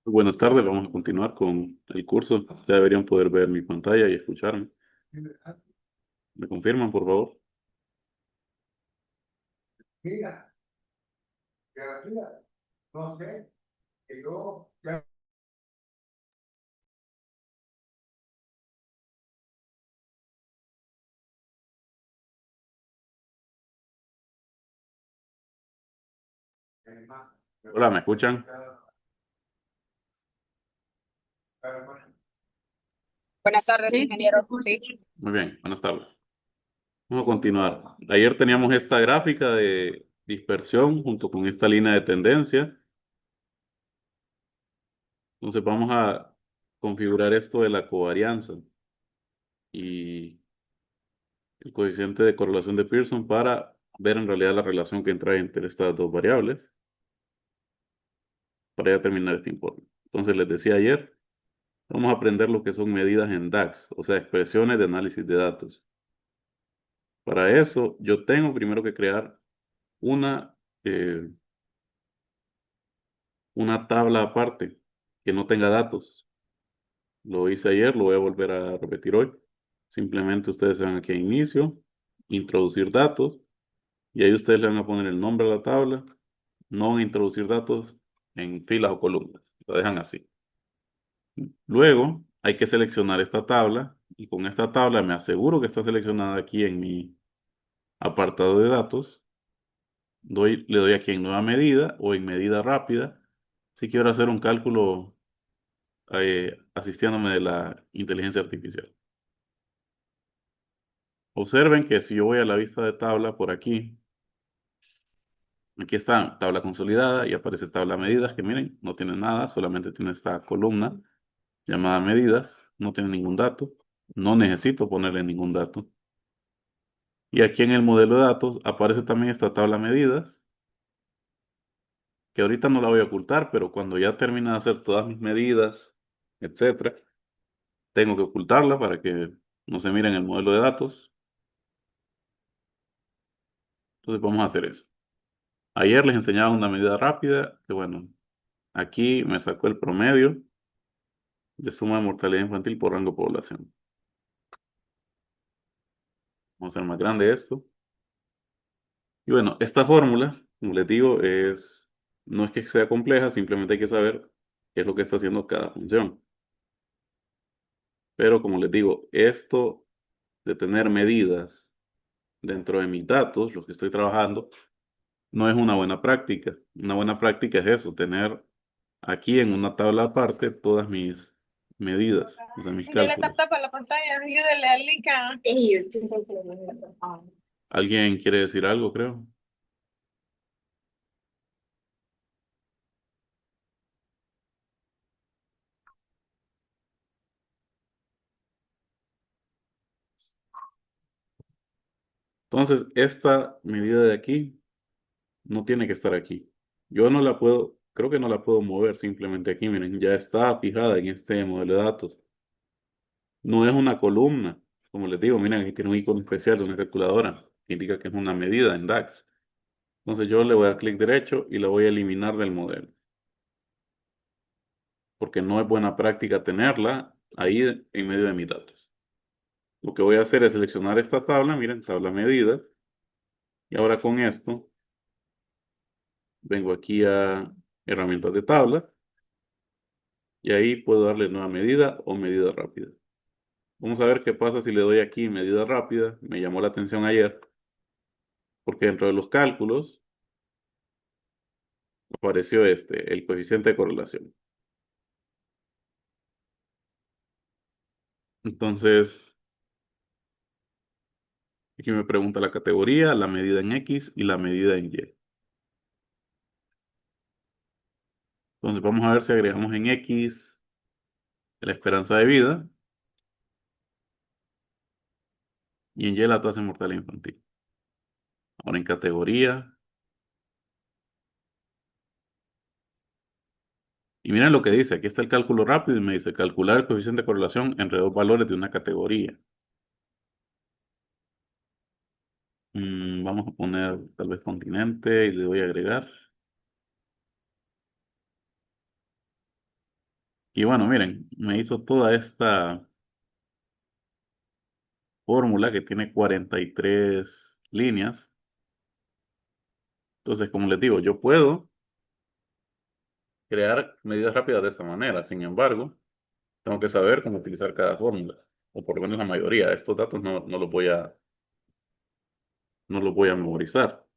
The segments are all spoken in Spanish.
Buenas tardes, vamos a continuar con el curso. Ya deberían poder ver mi pantalla y escucharme. ¿Me confirman, por favor? Mira, mira, no sé, que yo ya Hola, ¿me escuchan? Buenas tardes, Sí, ingeniero. Sí. Muy bien, buenas tardes. Vamos a continuar. Ayer teníamos esta gráfica de dispersión junto con esta línea de tendencia. Entonces vamos a configurar esto de la covarianza y el coeficiente de correlación de Pearson para ver en realidad la relación que entra entre estas dos variables para ya terminar este informe. Entonces les decía ayer. Vamos a aprender lo que son medidas en DAX, o sea, expresiones de análisis de datos. Para eso, yo tengo primero que crear una, eh, una tabla aparte que no tenga datos. Lo hice ayer, lo voy a volver a repetir hoy. Simplemente ustedes se van aquí a inicio, introducir datos, y ahí ustedes le van a poner el nombre a la tabla. No van a introducir datos en filas o columnas. Lo dejan así. Luego hay que seleccionar esta tabla y con esta tabla me aseguro que está seleccionada aquí en mi apartado de datos, le doy aquí en nueva medida o en medida rápida si quiero hacer un cálculo asistiéndome de la inteligencia artificial. Observen que si yo voy a la vista de tabla por aquí, aquí está tabla consolidada y aparece tabla medidas, que miren, no tiene nada, solamente tiene esta columna llamada medidas, no tiene ningún dato, no necesito ponerle ningún dato. Y aquí en el modelo de datos aparece también esta tabla medidas, que ahorita no la voy a ocultar, pero cuando ya termine de hacer todas mis medidas, etcétera, tengo que ocultarla para que no se mire en el modelo de datos. Entonces vamos a hacer eso. Ayer les enseñaba una medida rápida, que bueno, aquí me sacó el promedio de suma de mortalidad infantil por rango de población. Vamos a hacer más grande esto. Y bueno, esta fórmula, como les digo, no es que sea compleja, simplemente hay que saber qué es lo que está haciendo cada función. Pero como les digo, esto de tener medidas dentro de mis datos, los que estoy trabajando, no es una buena práctica. Una buena práctica es eso, tener aquí en una tabla aparte todas mis medidas, o sea, mis Dele tap cálculos. tap a la pantalla, ayúdele a Lika. ¿Alguien quiere decir algo, creo? Entonces, esta medida de aquí no tiene que estar aquí. Yo no la puedo, creo que no la puedo mover simplemente aquí, miren, ya está fijada en este modelo de datos. No es una columna, como les digo, miren, aquí tiene un icono especial de una calculadora, que indica que es una medida en DAX. Entonces yo le voy a dar clic derecho y la voy a eliminar del modelo, porque no es buena práctica tenerla ahí en medio de mis datos. Lo que voy a hacer es seleccionar esta tabla, miren, tabla medidas, y ahora con esto vengo aquí a herramientas de tabla, y ahí puedo darle nueva medida o medida rápida. Vamos a ver qué pasa si le doy aquí medida rápida. Me llamó la atención ayer, porque dentro de los cálculos apareció el coeficiente de correlación. Entonces, aquí me pregunta la categoría, la medida en X y la medida en Y. Entonces, vamos a ver si agregamos en X la esperanza de vida y en Y la tasa de mortalidad infantil. Ahora en categoría. Y miren lo que dice, aquí está el cálculo rápido y me dice calcular el coeficiente de correlación entre dos valores de una categoría. Vamos a poner tal vez continente y le voy a agregar. Y bueno, miren, me hizo toda esta fórmula que tiene 43 líneas. Entonces, como les digo, yo puedo crear medidas rápidas de esta manera. Sin embargo, tengo que saber cómo utilizar cada fórmula, o por lo menos la mayoría. Estos datos no los voy a memorizar.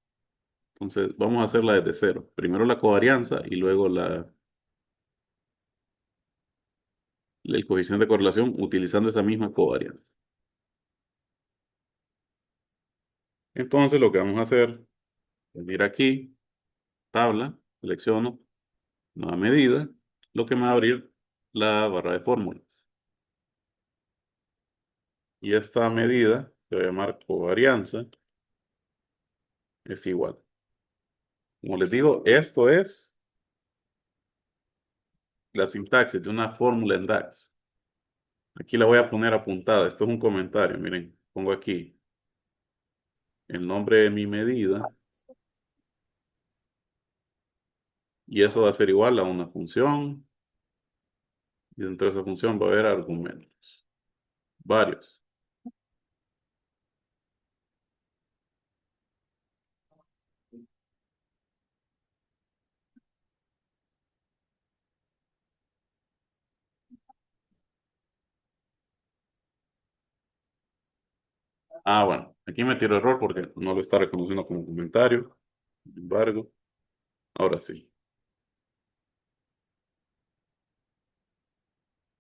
Entonces, vamos a hacerla desde cero. Primero la covarianza y luego el coeficiente de correlación utilizando esa misma covarianza. Entonces, lo que vamos a hacer es ir aquí, tabla, selecciono nueva medida, lo que me va a abrir la barra de fórmulas. Y esta medida, que voy a llamar covarianza, es igual. Como les digo, esto es la sintaxis de una fórmula en DAX. Aquí la voy a poner apuntada. Esto es un comentario. Miren, pongo aquí el nombre de mi medida y eso va a ser igual a una función y dentro de esa función va a haber argumentos, varios. Ah, bueno, aquí me tiro error porque no lo está reconociendo como comentario. Sin embargo, ahora sí.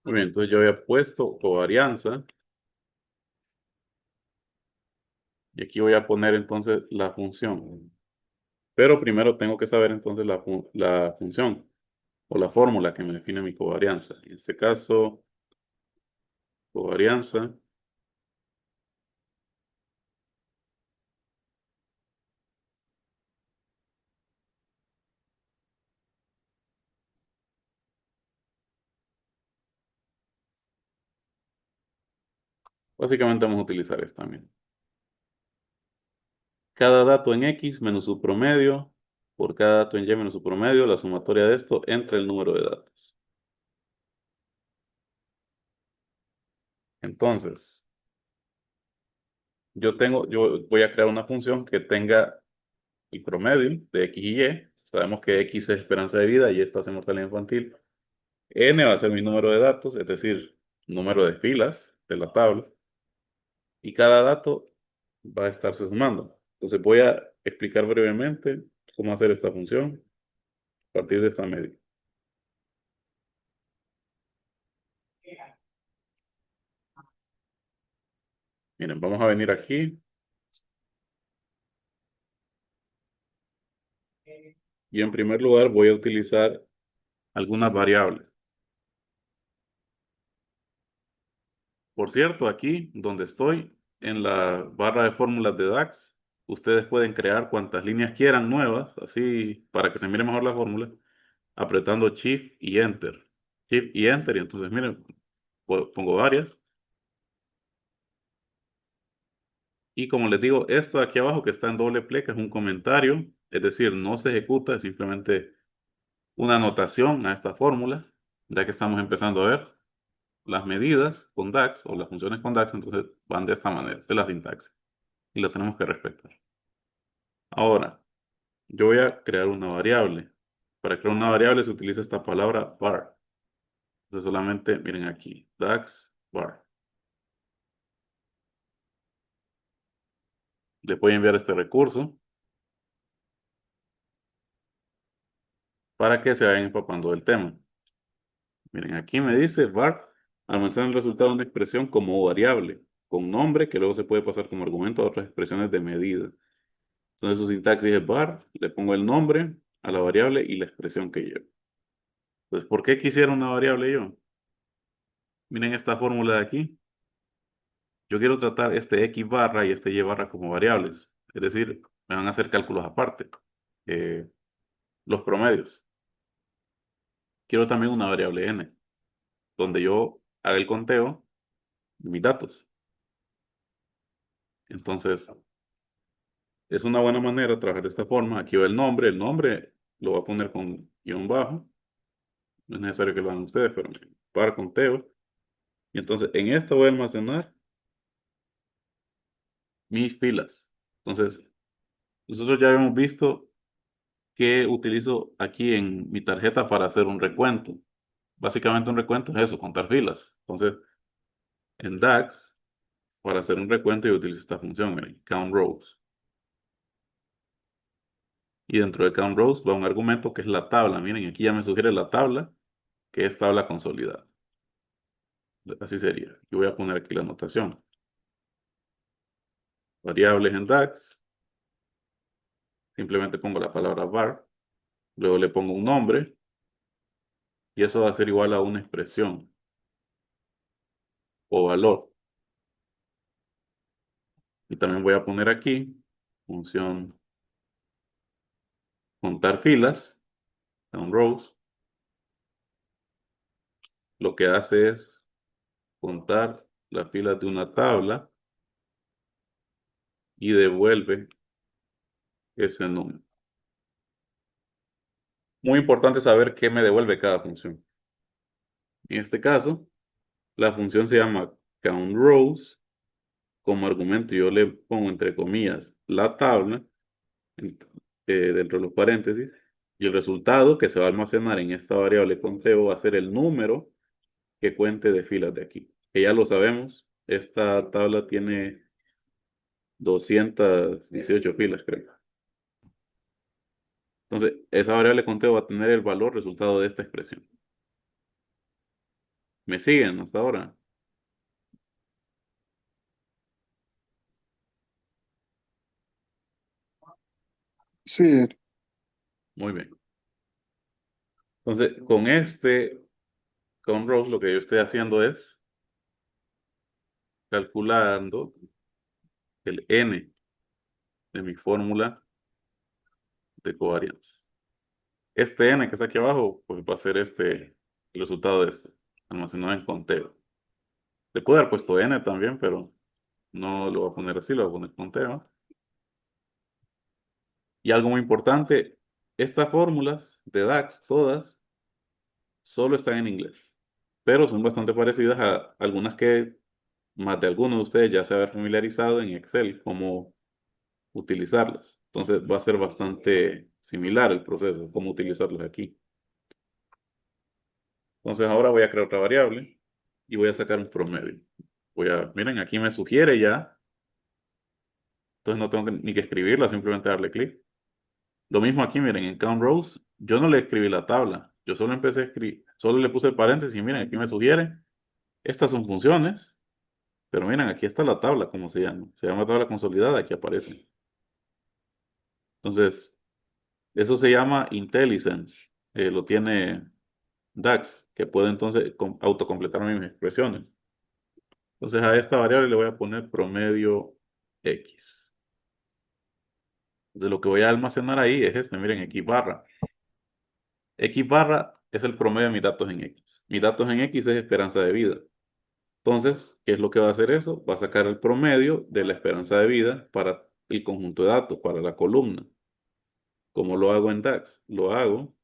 Muy bien, entonces yo había puesto covarianza y aquí voy a poner entonces la función. Pero primero tengo que saber entonces la función o la fórmula que me define mi covarianza. En este caso, covarianza básicamente vamos a utilizar esta también. Cada dato en X menos su promedio, por cada dato en Y menos su promedio, la sumatoria de esto entre el número de datos. Entonces, yo voy a crear una función que tenga el promedio de X y Y. Sabemos que X es esperanza de vida y esta es mortalidad infantil. N va a ser mi número de datos, es decir, número de filas de la tabla. Y cada dato va a estarse sumando. Entonces voy a explicar brevemente cómo hacer esta función a partir de esta medida. Miren, vamos a venir aquí y en primer lugar voy a utilizar algunas variables. Por cierto, aquí donde estoy, en la barra de fórmulas de DAX, ustedes pueden crear cuantas líneas quieran nuevas, así para que se mire mejor la fórmula, apretando Shift y Enter. Shift y Enter, y entonces miren, pongo varias. Y como les digo, esto de aquí abajo que está en doble pleca es un comentario, es decir, no se ejecuta, es simplemente una anotación a esta fórmula, ya que estamos empezando a ver las medidas con DAX o las funciones con DAX, entonces van de esta manera, esta es la sintaxis y la tenemos que respetar. Ahora, yo voy a crear una variable. Para crear una variable se utiliza esta palabra var. Entonces solamente miren aquí, DAX var. Le voy a enviar este recurso para que se vayan empapando del tema. Miren, aquí me dice var almacena el resultado de una expresión como variable, con nombre que luego se puede pasar como argumento a otras expresiones de medida. Entonces su sintaxis es var, le pongo el nombre a la variable y la expresión que lleva. Entonces, ¿por qué quisiera una variable yo? Miren esta fórmula de aquí. Yo quiero tratar este x barra y este y barra como variables. Es decir, me van a hacer cálculos aparte. eh, los promedios. Quiero también una variable n, donde yo haga el conteo de mis datos. Entonces, es una buena manera de trabajar de esta forma. Aquí va el nombre lo voy a poner con guión bajo. No es necesario que lo hagan ustedes, pero para conteo. Y entonces en esta voy a almacenar mis filas. Entonces, nosotros ya habíamos visto que utilizo aquí en mi tarjeta para hacer un recuento. Básicamente un recuento es eso, contar filas. Entonces, en DAX, para hacer un recuento, yo utilizo esta función, miren, count rows. Y dentro de count rows va un argumento que es la tabla. Miren, aquí ya me sugiere la tabla, que es tabla consolidada. Así sería. Yo voy a poner aquí la anotación. Variables en DAX. Simplemente pongo la palabra var. Luego le pongo un nombre. Y eso va a ser igual a una expresión o valor. Y también voy a poner aquí función contar filas, count rows. Lo que hace es contar las filas de una tabla y devuelve ese número. Muy importante saber qué me devuelve cada función. En este caso, la función se llama countRows. Como argumento yo le pongo entre comillas la tabla dentro de los paréntesis y el resultado que se va a almacenar en esta variable conteo va a ser el número que cuente de filas de aquí. Que ya lo sabemos, esta tabla tiene 218 filas, creo. Entonces, esa variable conteo va a tener el valor resultado de esta expresión. ¿Me siguen hasta ahora? Sí, Muy bien. Entonces, con rows, lo que yo estoy haciendo es calculando el n de mi fórmula de covarianza. Este n que está aquí abajo, pues va a ser el resultado de este, almacenado en conteo. Le puedo haber puesto n también, pero no lo voy a poner así, lo voy a poner conteo. Y algo muy importante, estas fórmulas de DAX, todas, solo están en inglés, pero son bastante parecidas a algunas que más de algunos de ustedes ya se haber familiarizado en Excel, cómo utilizarlas. Entonces va a ser bastante similar el proceso, cómo utilizarlas aquí. Entonces ahora voy a crear otra variable y voy a sacar un promedio. Miren, aquí me sugiere ya, entonces no tengo ni que escribirla, simplemente darle clic. Lo mismo aquí, miren, en count rows, yo no le escribí la tabla, yo solo empecé a escribir, solo le puse el paréntesis y miren, aquí me sugiere, estas son funciones, pero miren, aquí está la tabla, ¿cómo se llama tabla consolidada, aquí aparece. Entonces, eso se llama IntelliSense, lo tiene DAX, que puede entonces autocompletar mis expresiones. Entonces a esta variable le voy a poner promedio X. Entonces lo que voy a almacenar ahí es miren, X barra. X barra es el promedio de mis datos en X. Mis datos en X es esperanza de vida. Entonces, ¿qué es lo que va a hacer eso? Va a sacar el promedio de la esperanza de vida para el conjunto de datos, para la columna. ¿Cómo lo hago en DAX? Lo hago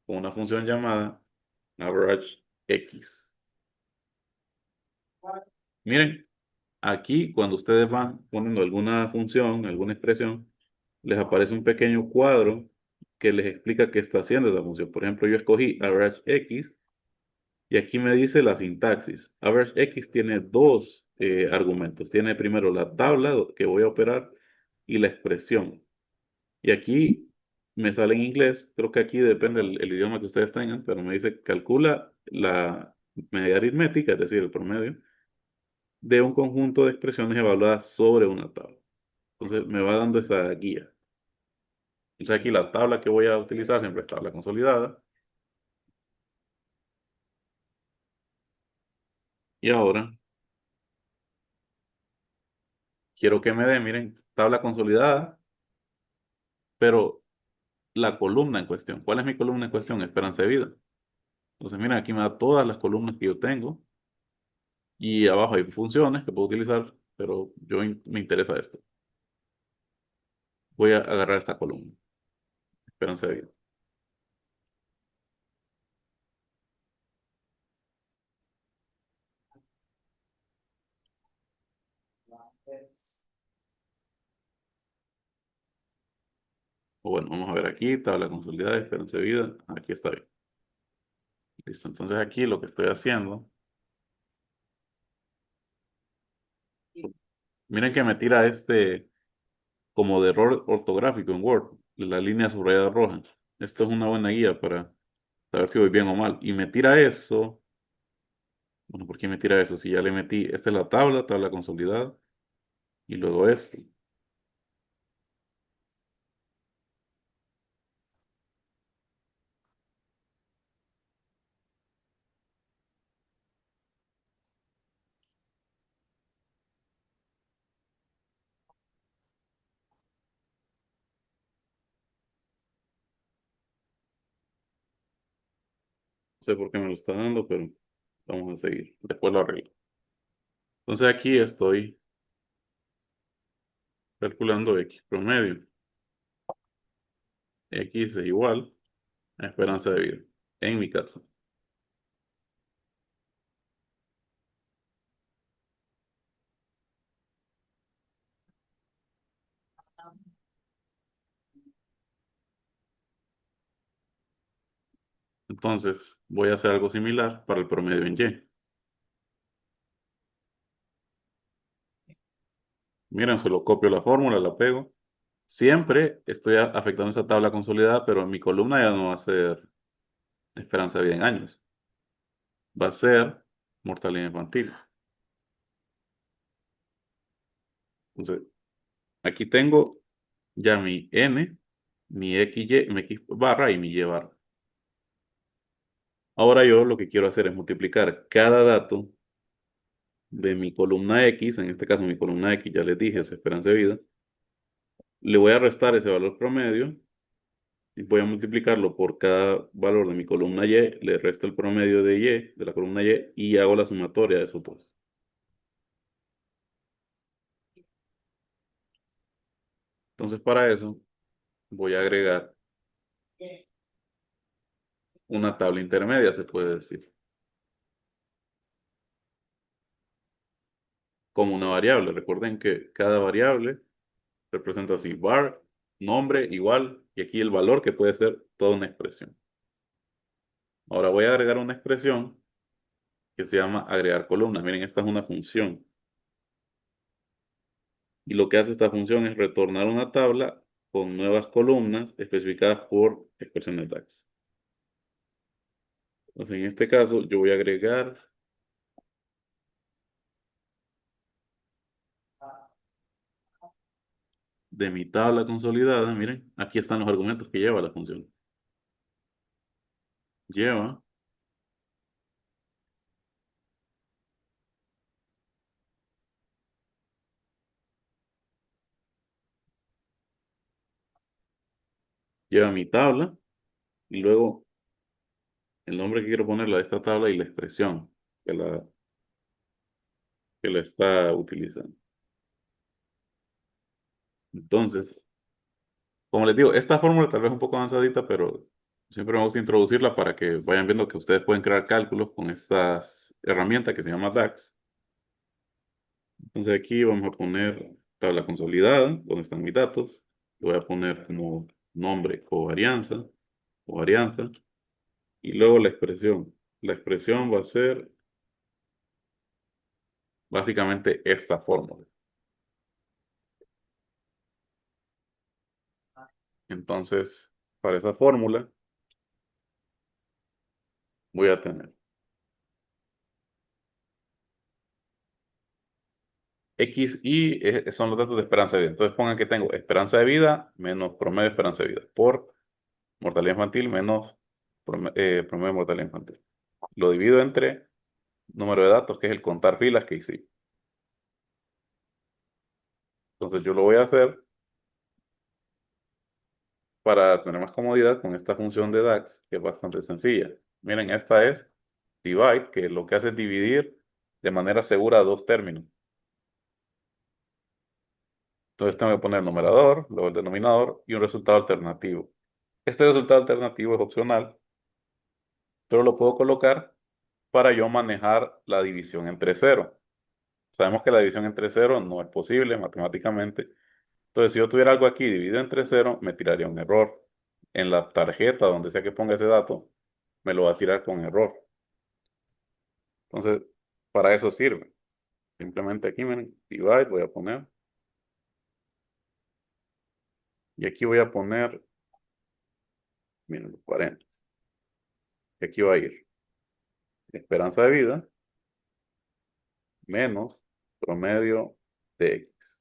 con una función llamada average X. Miren, aquí cuando ustedes van poniendo alguna función, alguna expresión, les aparece un pequeño cuadro que les explica qué está haciendo esa función. Por ejemplo, yo escogí average X y aquí me dice la sintaxis. Average X tiene dos argumentos. Tiene primero la tabla que voy a operar y la expresión. Y aquí me sale en inglés, creo que aquí depende el idioma que ustedes tengan, pero me dice calcula la media aritmética, es decir, el promedio, de un conjunto de expresiones evaluadas sobre una tabla. Entonces me va dando esa guía. Entonces aquí la tabla que voy a utilizar siempre es tabla consolidada. Y ahora quiero que me dé, miren, tabla consolidada, pero la columna en cuestión. ¿Cuál es mi columna en cuestión? Esperanza de vida. Entonces miren, aquí me da todas las columnas que yo tengo. Y abajo hay funciones que puedo utilizar, pero me interesa esto. Voy a agarrar esta columna, esperanza de vida. O bueno, vamos a ver aquí, tabla consolidada, esperanza de vida. Aquí está bien. Listo, entonces aquí lo que estoy haciendo, miren que me tira este como de error ortográfico en Word, la línea subrayada roja. Esto es una buena guía para saber si voy bien o mal. Y me tira eso. Bueno, ¿por qué me tira eso? Si ya le metí, esta es la tabla, tabla consolidada, y luego esto. No sé por qué me lo está dando, pero vamos a seguir. Después lo arreglo. Entonces aquí estoy calculando X promedio. X es igual a esperanza de vida, en mi caso. Entonces voy a hacer algo similar para el promedio en Y. Miren, solo copio la fórmula, la pego. Siempre estoy afectando esa tabla consolidada, pero en mi columna ya no va a ser esperanza de vida en años. Va a ser mortalidad infantil. Entonces, aquí tengo ya mi N, mi XY, mi X barra y mi Y barra. Ahora yo lo que quiero hacer es multiplicar cada dato de mi columna X, en este caso mi columna X, ya les dije, es esperanza de vida. Le voy a restar ese valor promedio y voy a multiplicarlo por cada valor de mi columna Y, le resto el promedio de Y, de la columna Y hago la sumatoria de esos dos. Entonces para eso voy a agregar una tabla intermedia, se puede decir, como una variable. Recuerden que cada variable representa así, var, nombre igual, y aquí el valor que puede ser toda una expresión. Ahora voy a agregar una expresión que se llama agregar columnas. Miren, esta es una función. Y lo que hace esta función es retornar una tabla con nuevas columnas especificadas por expresiones DAX. Entonces, en este caso, yo voy a agregar de mi tabla consolidada, miren, aquí están los argumentos que lleva la función. Lleva, lleva mi tabla y luego el nombre que quiero ponerle a esta tabla y la expresión que que la está utilizando. Entonces, como les digo, esta fórmula tal vez es un poco avanzadita, pero siempre me gusta introducirla para que vayan viendo que ustedes pueden crear cálculos con estas herramientas que se llama DAX. Entonces aquí vamos a poner tabla consolidada, donde están mis datos. Le voy a poner como nombre covarianza, covarianza, y luego la expresión. La expresión va a ser básicamente esta fórmula. Entonces, para esa fórmula voy a tener X y son los datos de esperanza de vida. Entonces pongan que tengo esperanza de vida menos promedio de esperanza de vida por mortalidad infantil menos promedio de mortalidad infantil. Lo divido entre número de datos, que es el contar filas que hice. Entonces yo lo voy a hacer para tener más comodidad con esta función de DAX, que es bastante sencilla. Miren, esta es divide, que lo que hace es dividir de manera segura dos términos. Entonces tengo que poner el numerador, luego el denominador y un resultado alternativo. Este resultado alternativo es opcional, pero lo puedo colocar para yo manejar la división entre cero. Sabemos que la división entre cero no es posible matemáticamente, Entonces, si yo tuviera algo aquí dividido entre cero, me tiraría un error. En la tarjeta, donde sea que ponga ese dato, me lo va a tirar con error. Entonces, para eso sirve. Simplemente aquí, miren, divide, voy a poner. Y aquí voy a poner, miren, los 40. Y aquí va a ir esperanza de vida menos promedio de X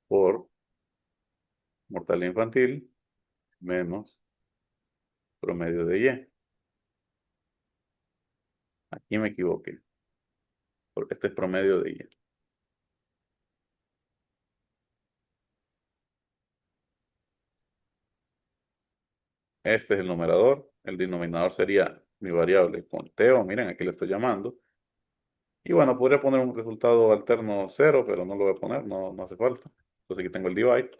por mortalidad infantil menos promedio de Y. Aquí me equivoqué, porque este es promedio de Y. Este es el numerador, el denominador sería mi variable conteo, miren, aquí le estoy llamando. Y bueno, podría poner un resultado alterno 0, pero no lo voy a poner, no hace falta. Entonces aquí tengo el divide.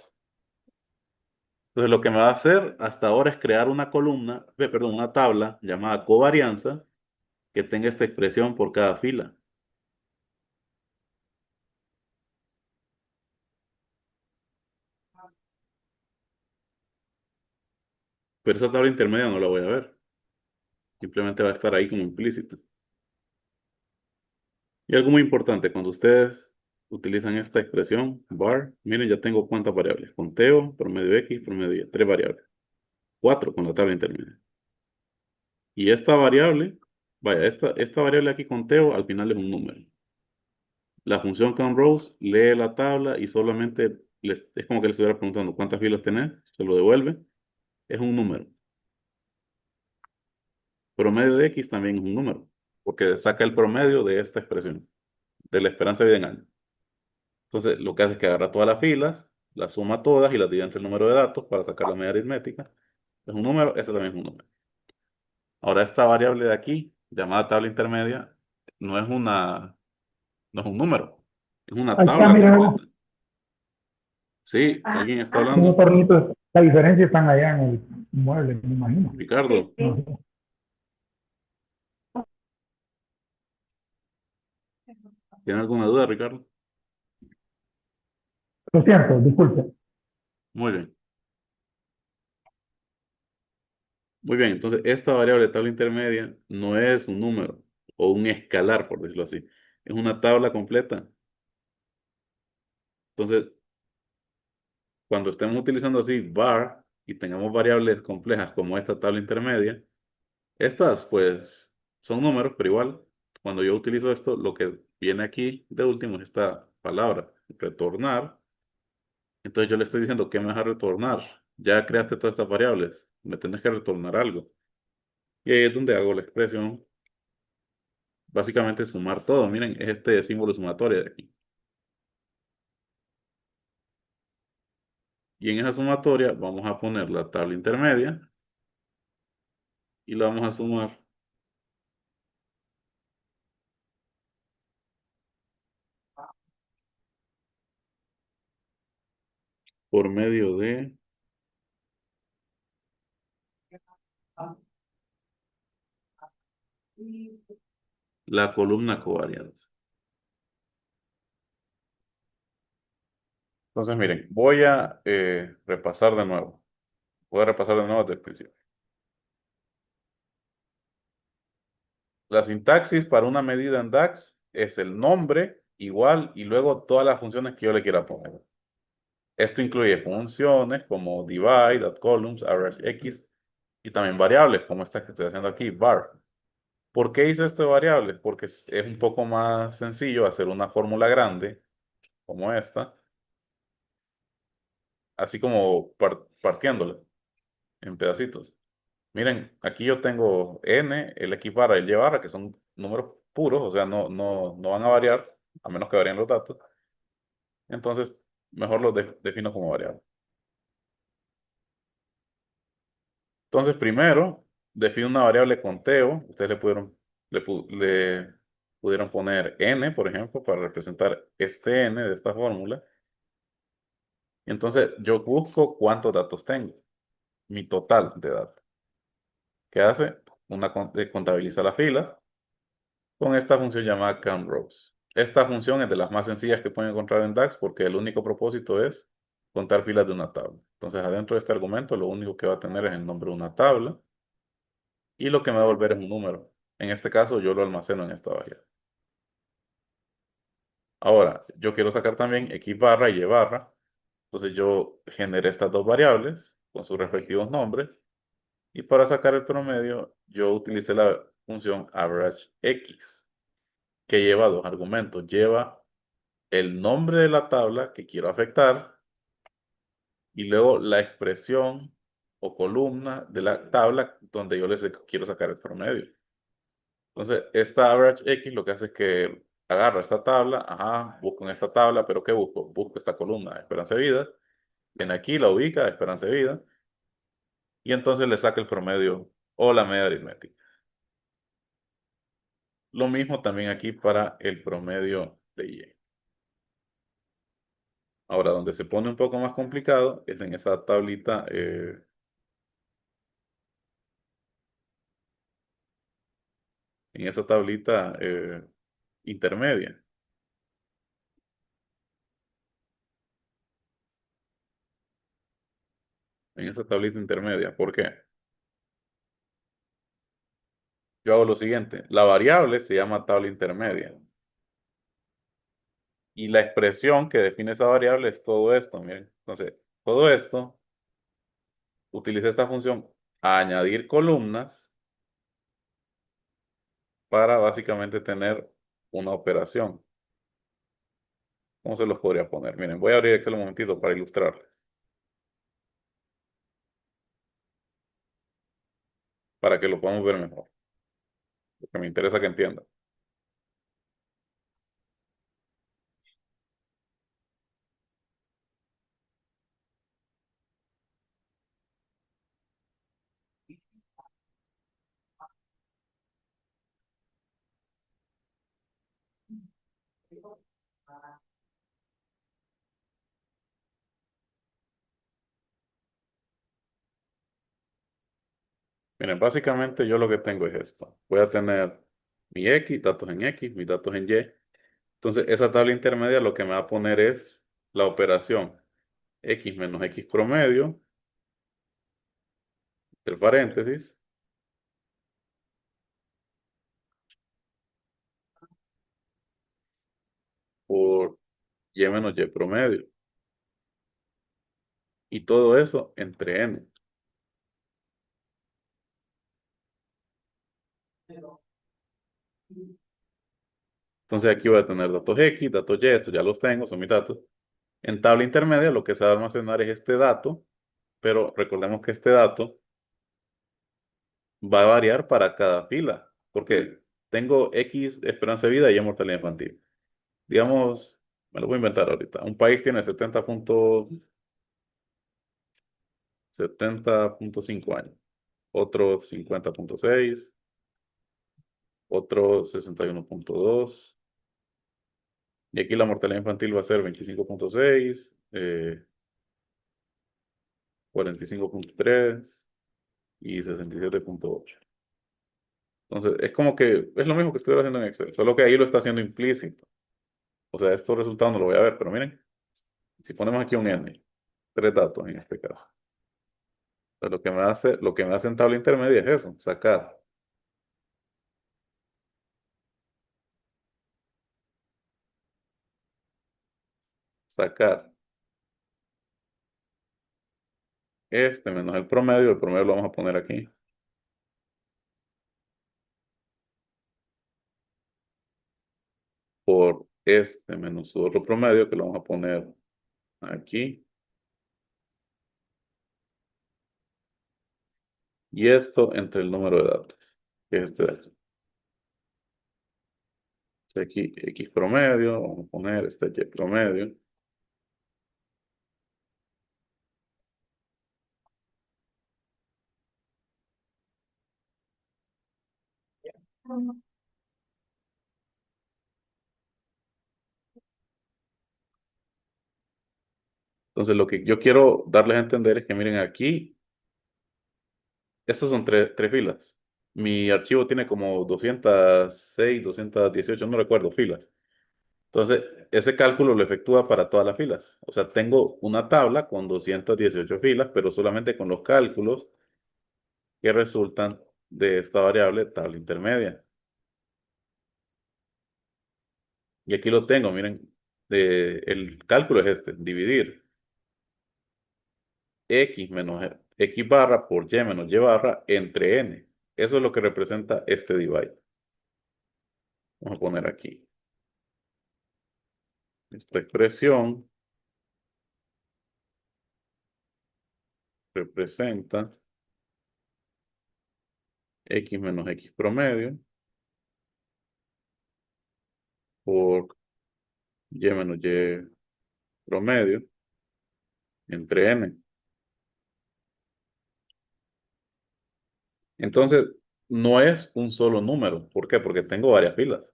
Entonces lo que me va a hacer hasta ahora es crear una columna, perdón, una tabla llamada covarianza que tenga esta expresión por cada fila. Pero esa tabla intermedia no la voy a ver. Simplemente va a estar ahí como implícita. Y algo muy importante, cuando ustedes utilizan esta expresión, var, miren, ya tengo cuántas variables. Conteo, promedio X, promedio Y, 3 variables. 4 con la tabla intermedia. Y esta variable, vaya, esta variable aquí conteo, al final es un número. La función countRows lee la tabla y solamente es como que le estuviera preguntando cuántas filas tenés, se lo devuelve. Es un número. Promedio de X también es un número, porque saca el promedio de esta expresión, de la esperanza de vida en años. Entonces, lo que hace es que agarra todas las filas, las suma todas y las divide entre el número de datos para sacar la media aritmética. Es un número, este también es un número. Ahora, esta variable de aquí, llamada tabla intermedia, no es no es un número, es una Ahí está, tabla mira, completa. Sí, ¿alguien está unos hablando? tornitos. La diferencia están allá en el mueble, me imagino. Ricardo, No sé. ¿tiene alguna duda, Ricardo? Lo siento, disculpe. Muy bien. Muy bien, entonces esta variable de tabla intermedia no es un número o un escalar, por decirlo así. Es una tabla completa. Entonces, cuando estemos utilizando así var y tengamos variables complejas como esta tabla intermedia, estas pues son números, pero igual, cuando yo utilizo esto, lo que viene aquí de último es esta palabra, retornar. Entonces yo le estoy diciendo, ¿qué me vas a retornar? Ya creaste todas estas variables, me tienes que retornar algo. Y ahí es donde hago la expresión, básicamente sumar todo. Miren, es este símbolo sumatorio de aquí. Y en esa sumatoria vamos a poner la tabla intermedia y la vamos a sumar por medio de la columna covarianza. Entonces, miren, voy a repasar de nuevo. Voy a repasar de nuevo desde el principio. La sintaxis para una medida en DAX es el nombre igual y luego todas las funciones que yo le quiera poner. Esto incluye funciones como divide, add columns, average x y también variables como esta que estoy haciendo aquí, var. ¿Por qué hice esto de variables? Porque es un poco más sencillo hacer una fórmula grande como esta, así como partiéndola en pedacitos. Miren, aquí yo tengo n, el x barra y el y barra, que son números puros, o sea, no van a variar, a menos que varíen los datos. Entonces, mejor los defino como variable. Entonces, primero, defino una variable conteo. Ustedes le pudieron poner n, por ejemplo, para representar este n de esta fórmula. Y entonces, yo busco cuántos datos tengo, mi total de datos. ¿Qué hace? Contabiliza las filas con esta función llamada countRows. Esta función es de las más sencillas que pueden encontrar en DAX porque el único propósito es contar filas de una tabla. Entonces, adentro de este argumento, lo único que va a tener es el nombre de una tabla y lo que me va a devolver es un número. En este caso, yo lo almaceno en esta variable. Ahora, yo quiero sacar también X barra y Y barra. Entonces, yo generé estas dos variables con sus respectivos nombres. Y para sacar el promedio, yo utilicé la función averageX, que lleva dos argumentos. Lleva el nombre de la tabla que quiero afectar y luego la expresión o columna de la tabla donde yo les quiero sacar el promedio. Entonces, esta averageX lo que hace es que agarra esta tabla, ajá, busco en esta tabla, pero ¿qué busco? Busco esta columna de esperanza de vida, viene aquí, la ubica, esperanza de vida, y entonces le saca el promedio o la media aritmética. Lo mismo también aquí para el promedio de Y. Ahora, donde se pone un poco más complicado es en esa tablita, intermedia. En esa tablita intermedia. ¿Por qué? Yo hago lo siguiente. La variable se llama tabla intermedia. Y la expresión que define esa variable es todo esto. Miren. Entonces, todo esto, utilicé esta función añadir columnas para básicamente tener una operación. ¿Cómo se los podría poner? Miren, voy a abrir Excel un momentito para ilustrarles, para que lo podamos ver mejor, porque me interesa que entiendan. Miren, básicamente yo lo que tengo es esto. Voy a tener mi X, datos en X, mis datos en Y. Entonces, esa tabla intermedia lo que me va a poner es la operación X menos X promedio, el paréntesis, por Y menos Y promedio. Y todo eso entre N. Entonces aquí voy a tener datos X, datos Y, estos ya los tengo, son mis datos. En tabla intermedia lo que se va a almacenar es este dato, pero recordemos que este dato va a variar para cada fila, porque tengo X esperanza de vida y Y mortalidad infantil. Digamos, me lo voy a inventar ahorita. Un país tiene 70.5 años, otro 50.6, otro 61.2. Y aquí la mortalidad infantil va a ser 25.6, 45.3 y 67.8. Entonces, es como que es lo mismo que estoy haciendo en Excel, solo que ahí lo está haciendo implícito. O sea, estos resultados no lo voy a ver, pero miren, si ponemos aquí un N, tres datos en este caso. Entonces, lo que me hace en tabla intermedia es eso, sacar este menos el promedio lo vamos a poner aquí, por este menos su otro promedio, que lo vamos a poner aquí, y esto entre el número de datos, que es este de aquí. Aquí X promedio, vamos a poner este Y promedio. Entonces, lo que yo quiero darles a entender es que miren aquí, estas son tres filas. Mi archivo tiene como 206, 218, no recuerdo, filas. Entonces, ese cálculo lo efectúa para todas las filas. O sea, tengo una tabla con 218 filas, pero solamente con los cálculos que resultan de esta variable tabla intermedia. Y aquí lo tengo, miren, el cálculo es este, dividir x menos x barra por y menos y barra entre n. Eso es lo que representa este divide. Vamos a poner aquí. Esta expresión representa x menos x promedio por y menos y promedio entre n. Entonces, no es un solo número. ¿Por qué? Porque tengo varias filas.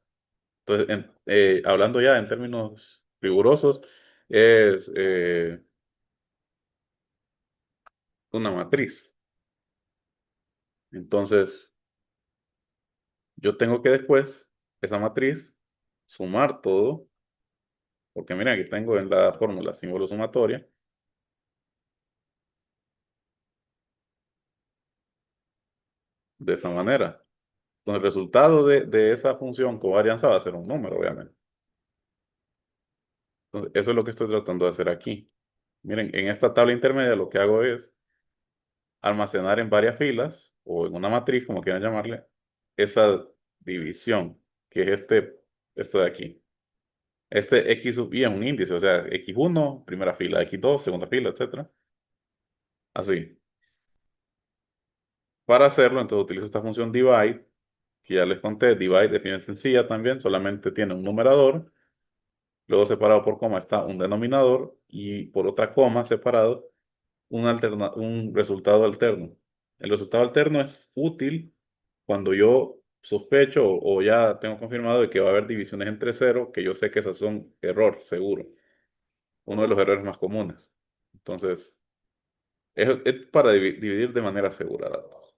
Entonces, hablando ya en términos rigurosos, es una matriz. Entonces, yo tengo que después, esa matriz, sumar todo, porque miren, aquí tengo en la fórmula símbolo sumatoria, de esa manera. Entonces, el resultado de esa función covarianza va a ser un número, obviamente. Entonces, eso es lo que estoy tratando de hacer aquí. Miren, en esta tabla intermedia lo que hago es almacenar en varias filas o en una matriz, como quieran llamarle, esa división, que es esto de aquí. Este X sub i es un índice, o sea, X1, primera fila, X2, segunda fila, etcétera. Así. Para hacerlo, entonces utilizo esta función divide, que ya les conté, divide define sencilla también, solamente tiene un numerador, luego separado por coma está un denominador y por otra coma separado un resultado alterno. El resultado alterno es útil cuando yo sospecho o ya tengo confirmado de que va a haber divisiones entre cero, que yo sé que esas son error, seguro. Uno de los errores más comunes. Entonces, es para dividir de manera segura datos.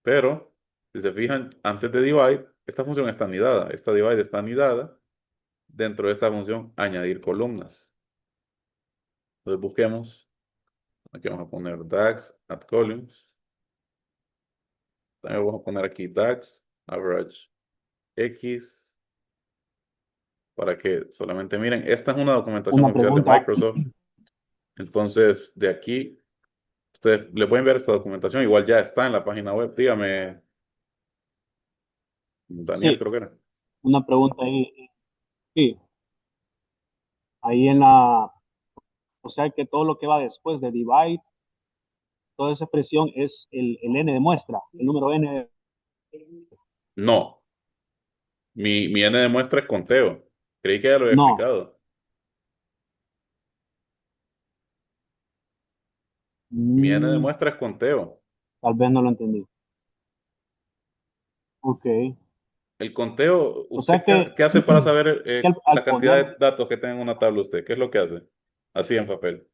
Pero, si se fijan, antes de divide, esta función está anidada. Esta divide está anidada dentro de esta función añadir columnas. Entonces, busquemos. Aquí vamos a poner DAX, add columns. También vamos a poner aquí DAX, average X, para que solamente miren. Esta es una documentación Una oficial de pregunta, Microsoft. Entonces, de aquí, ustedes les voy a enviar esta documentación. Igual ya está en la página web. Dígame, Daniel, sí, creo que era. una pregunta ahí, sí, ahí en la, o sea que todo lo que va después de divide, toda esa expresión es el n de muestra, el número n. No, mi N de muestra es conteo. Creí que ya lo había No, explicado. Mi N de mm, muestra es conteo. tal vez no lo entendí. Ok, El conteo, o sea ¿usted qué hace para saber que la al cantidad poner, de datos que tiene en una tabla usted? ¿Qué es lo que hace? Así en papel.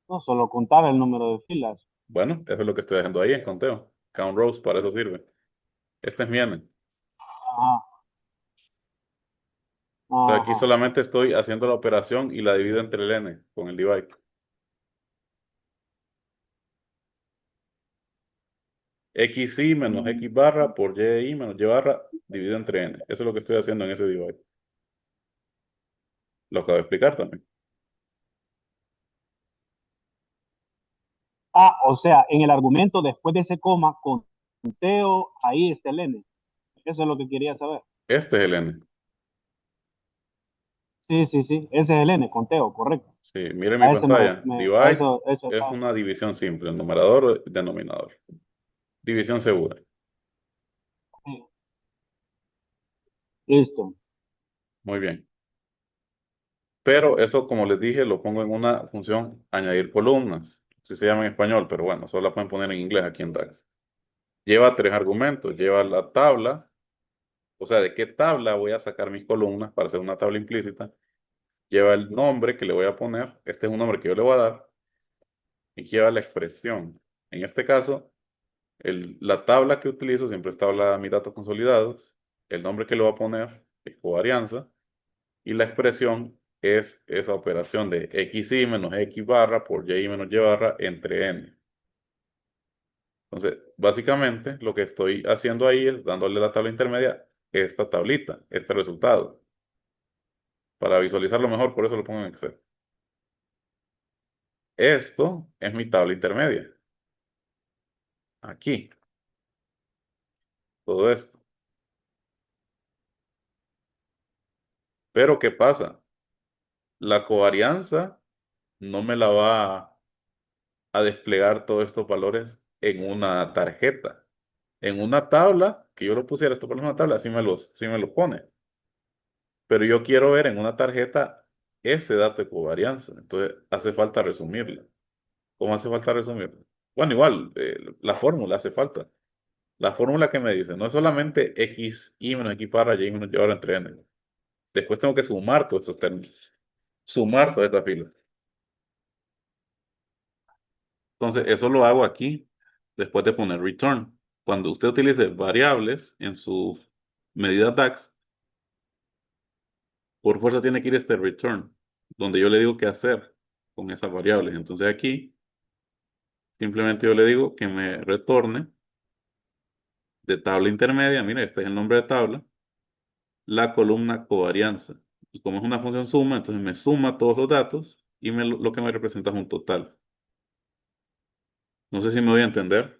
no solo contar el número de filas. Bueno, eso es lo que estoy haciendo ahí en conteo. Count rows, para eso sirve. Este es mi N. Ajá, Entonces aquí ajá, solamente estoy haciendo la operación y la divido entre el N con el divide. XI menos X barra por YI menos Y barra dividido entre N. Eso es lo que estoy haciendo en ese divide. Lo acabo de explicar también. o sea, en el argumento después de ese coma, conteo, ahí está el n. Eso es lo que quería saber. Este es el N. Sí, sí, sí, ese es el n, conteo, correcto. Sí, mire mi A eso pantalla. a Divide eso es está. una división simple, numerador, denominador. División segura. Sí, listo. Muy bien. Pero eso, como les dije, lo pongo en una función añadir columnas. Así se llama en español, pero bueno, solo la pueden poner en inglés aquí en DAX. Lleva tres argumentos. Lleva la tabla, o sea, de qué tabla voy a sacar mis columnas para hacer una tabla implícita. Lleva el nombre que le voy a poner. Este es un nombre que yo le voy a dar. Y lleva la expresión. En este caso, La tabla que utilizo siempre es tabla de mis datos consolidados. El nombre que le voy a poner es covarianza. Y la expresión es esa operación de xi menos x barra por y menos y barra entre n. Entonces, básicamente lo que estoy haciendo ahí es dándole la tabla intermedia esta tablita, este resultado. Para visualizarlo mejor, por eso lo pongo en Excel. Esto es mi tabla intermedia. Aquí. Todo esto. Pero ¿qué pasa? La covarianza no me la va a desplegar todos estos valores en una tarjeta. En una tabla, que yo lo pusiera esto por una tabla, sí me los pone. Pero yo quiero ver en una tarjeta ese dato de covarianza. Entonces hace falta resumirla. ¿Cómo hace falta resumirla? Bueno, igual, la fórmula hace falta. La fórmula que me dice, no es solamente x, y menos x barra, y menos y barra entre n. Después tengo que sumar todos estos términos. Sumar todas estas filas. Entonces, eso lo hago aquí después de poner return. Cuando usted utilice variables en su medida DAX, por fuerza tiene que ir este return, donde yo le digo qué hacer con esas variables. Entonces aquí, simplemente yo le digo que me retorne de tabla intermedia, mire, este es el nombre de tabla, la columna covarianza. Y como es una función suma, entonces me suma todos los datos y lo que me representa es un total. No sé si me voy a entender.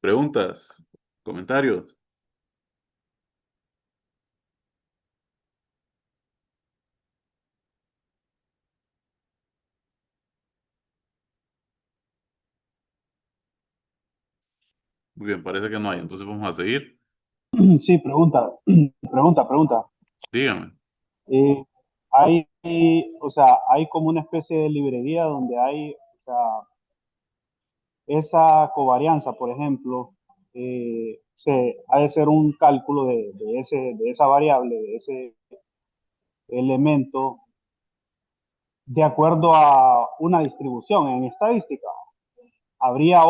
Preguntas, comentarios. Muy bien, parece que no hay. Entonces vamos a seguir. Sí, pregunta. Dígame. Eh, hay, o sea, hay como una especie de librería donde hay, o sea, esa covarianza, por ejemplo, ha de ser un cálculo de esa variable, de ese elemento, de acuerdo a una distribución. En estadística, habría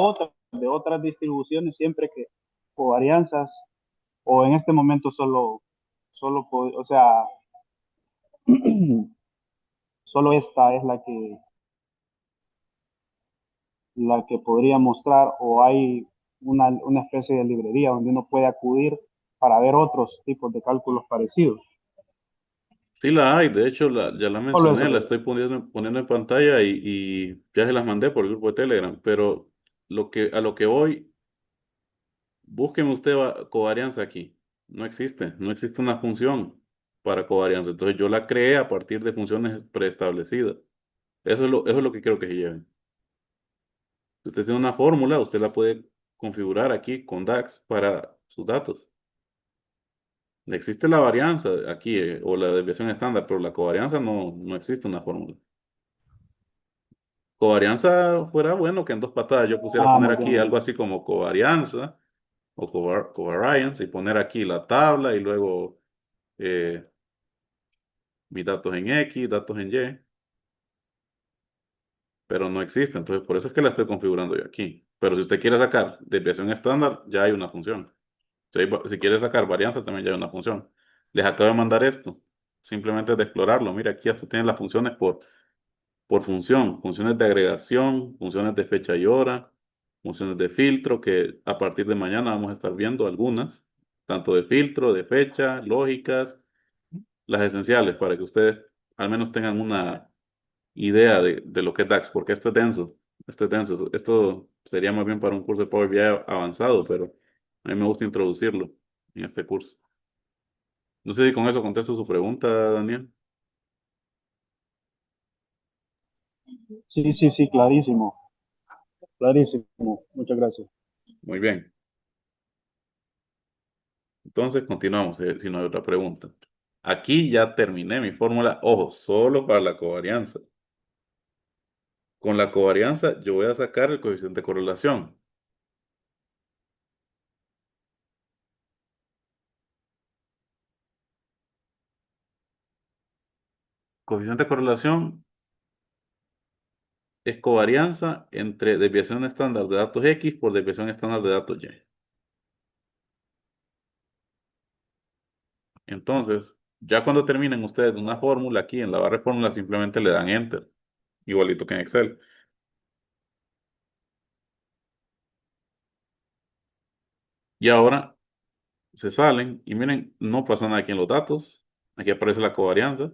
de otras distribuciones siempre que covarianzas, o en este momento o sea, solo esta es la que podría mostrar, o hay una especie de librería donde uno puede acudir para ver otros tipos de cálculos parecidos. Sí la hay, de hecho ya la Solo eso mencioné, la le digo. estoy poniendo en pantalla y ya se las mandé por el grupo de Telegram, pero a lo que voy, busquen usted covarianza aquí. No existe una función para covarianza. Entonces yo la creé a partir de funciones preestablecidas. Eso es lo que quiero que se lleven. Si usted tiene una fórmula, usted la puede configurar aquí con DAX para sus datos. Existe la varianza aquí, o la desviación estándar, pero la covarianza no existe una fórmula. Covarianza fuera bueno que en dos patadas yo pusiera Ah, poner muy bien, aquí muy algo bien. así como covarianza o covariance y poner aquí la tabla y luego eh, mis datos en X, datos en Y, pero no existe. Entonces, por eso es que la estoy configurando yo aquí. Pero si usted quiere sacar desviación estándar, ya hay una función. Si quiere sacar varianza, también ya hay una función. Les acabo de mandar esto. Simplemente de explorarlo. Mira, aquí hasta tienen las funciones por función. Funciones de agregación, funciones de fecha y hora, funciones de filtro, que a partir de mañana vamos a estar viendo algunas, tanto de filtro, de fecha, lógicas, las esenciales, para que ustedes al menos tengan una idea de lo que es DAX, porque esto es denso. Esto es denso. Esto sería más bien para un curso de Power BI avanzado, pero a mí me gusta introducirlo en este curso. No sé si con eso contesto su pregunta, Daniel. Sí, sí, sí, clarísimo, clarísimo. Muchas gracias. Muy bien. Entonces continuamos, si no hay otra pregunta. Aquí ya terminé mi fórmula, ojo, solo para la covarianza. Con la covarianza yo voy a sacar el coeficiente de correlación. Coeficiente de correlación es covarianza entre desviación estándar de datos X por desviación estándar de datos Y. Entonces, ya cuando terminen ustedes una fórmula aquí en la barra de fórmula, simplemente le dan Enter, igualito que en Excel. Y ahora se salen y miren, no pasa nada aquí en los datos. Aquí aparece la covarianza.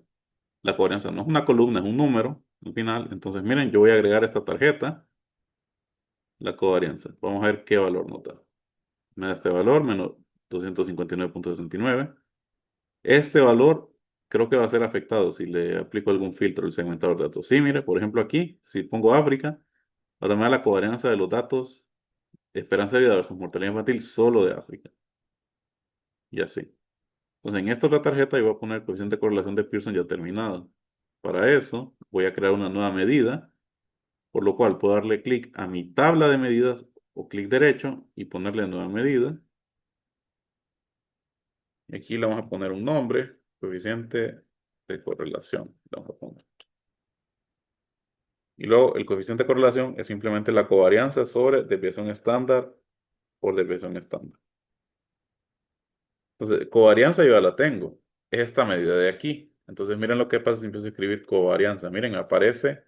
La covarianza no es una columna, es un número al final. Entonces, miren, yo voy a agregar esta tarjeta, la covarianza. Vamos a ver qué valor nos da. Me da este valor, menos 259,69. Este valor creo que va a ser afectado si le aplico algún filtro al segmentador de datos. Sí, mire, por ejemplo aquí, si pongo África, ahora me da la covarianza de los datos de esperanza de vida versus mortalidad infantil solo de África. Y así. Entonces, en esta otra tarjeta yo voy a poner el coeficiente de correlación de Pearson ya terminado. Para eso, voy a crear una nueva medida, por lo cual puedo darle clic a mi tabla de medidas o clic derecho y ponerle nueva medida. Y aquí le vamos a poner un nombre, coeficiente de correlación. Le vamos a poner. Y luego el coeficiente de correlación es simplemente la covarianza sobre desviación estándar por desviación estándar. Entonces, covarianza yo ya la tengo. Es esta medida de aquí. Entonces, miren lo que pasa si empiezo a escribir covarianza. Miren, aparece.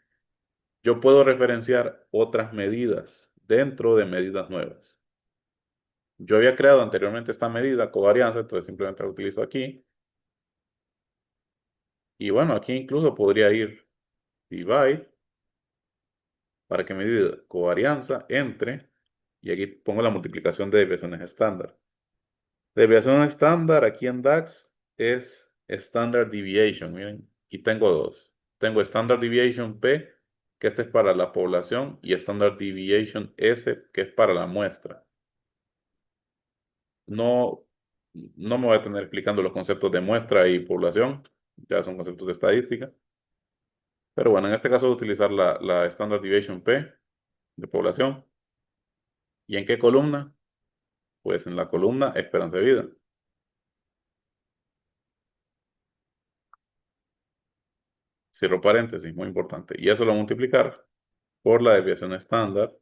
Yo puedo referenciar otras medidas dentro de medidas nuevas. Yo había creado anteriormente esta medida, covarianza, entonces simplemente la utilizo aquí. Y bueno, aquí incluso podría ir divide para que me diga covarianza entre, y aquí pongo la multiplicación de desviaciones estándar. Desviación estándar aquí en DAX es Standard Deviation. Miren, y tengo dos. Tengo Standard Deviation P, que este es para la población, y Standard Deviation S, que es para la muestra. No, no me voy a tener explicando los conceptos de muestra y población, ya son conceptos de estadística. Pero bueno, en este caso voy a utilizar la Standard Deviation P de población. ¿Y en qué columna? Pues en la columna esperanza de vida. Cierro paréntesis, muy importante. Y eso lo voy a multiplicar por la desviación estándar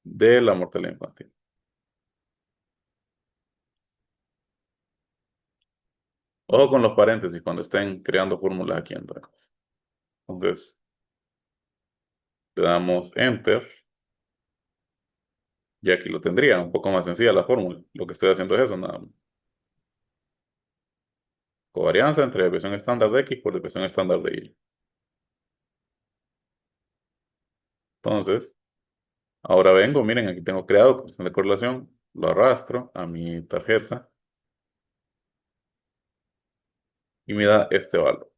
de la mortalidad infantil. Ojo con los paréntesis cuando estén creando fórmulas aquí en DAX. Entonces, le damos Enter. Y aquí lo tendría, un poco más sencilla la fórmula. Lo que estoy haciendo es eso, nada más. Covarianza entre desviación estándar de X por desviación estándar de Y. Entonces, ahora vengo, miren, aquí tengo creado coeficiente de correlación, lo arrastro a mi tarjeta y me da este valor.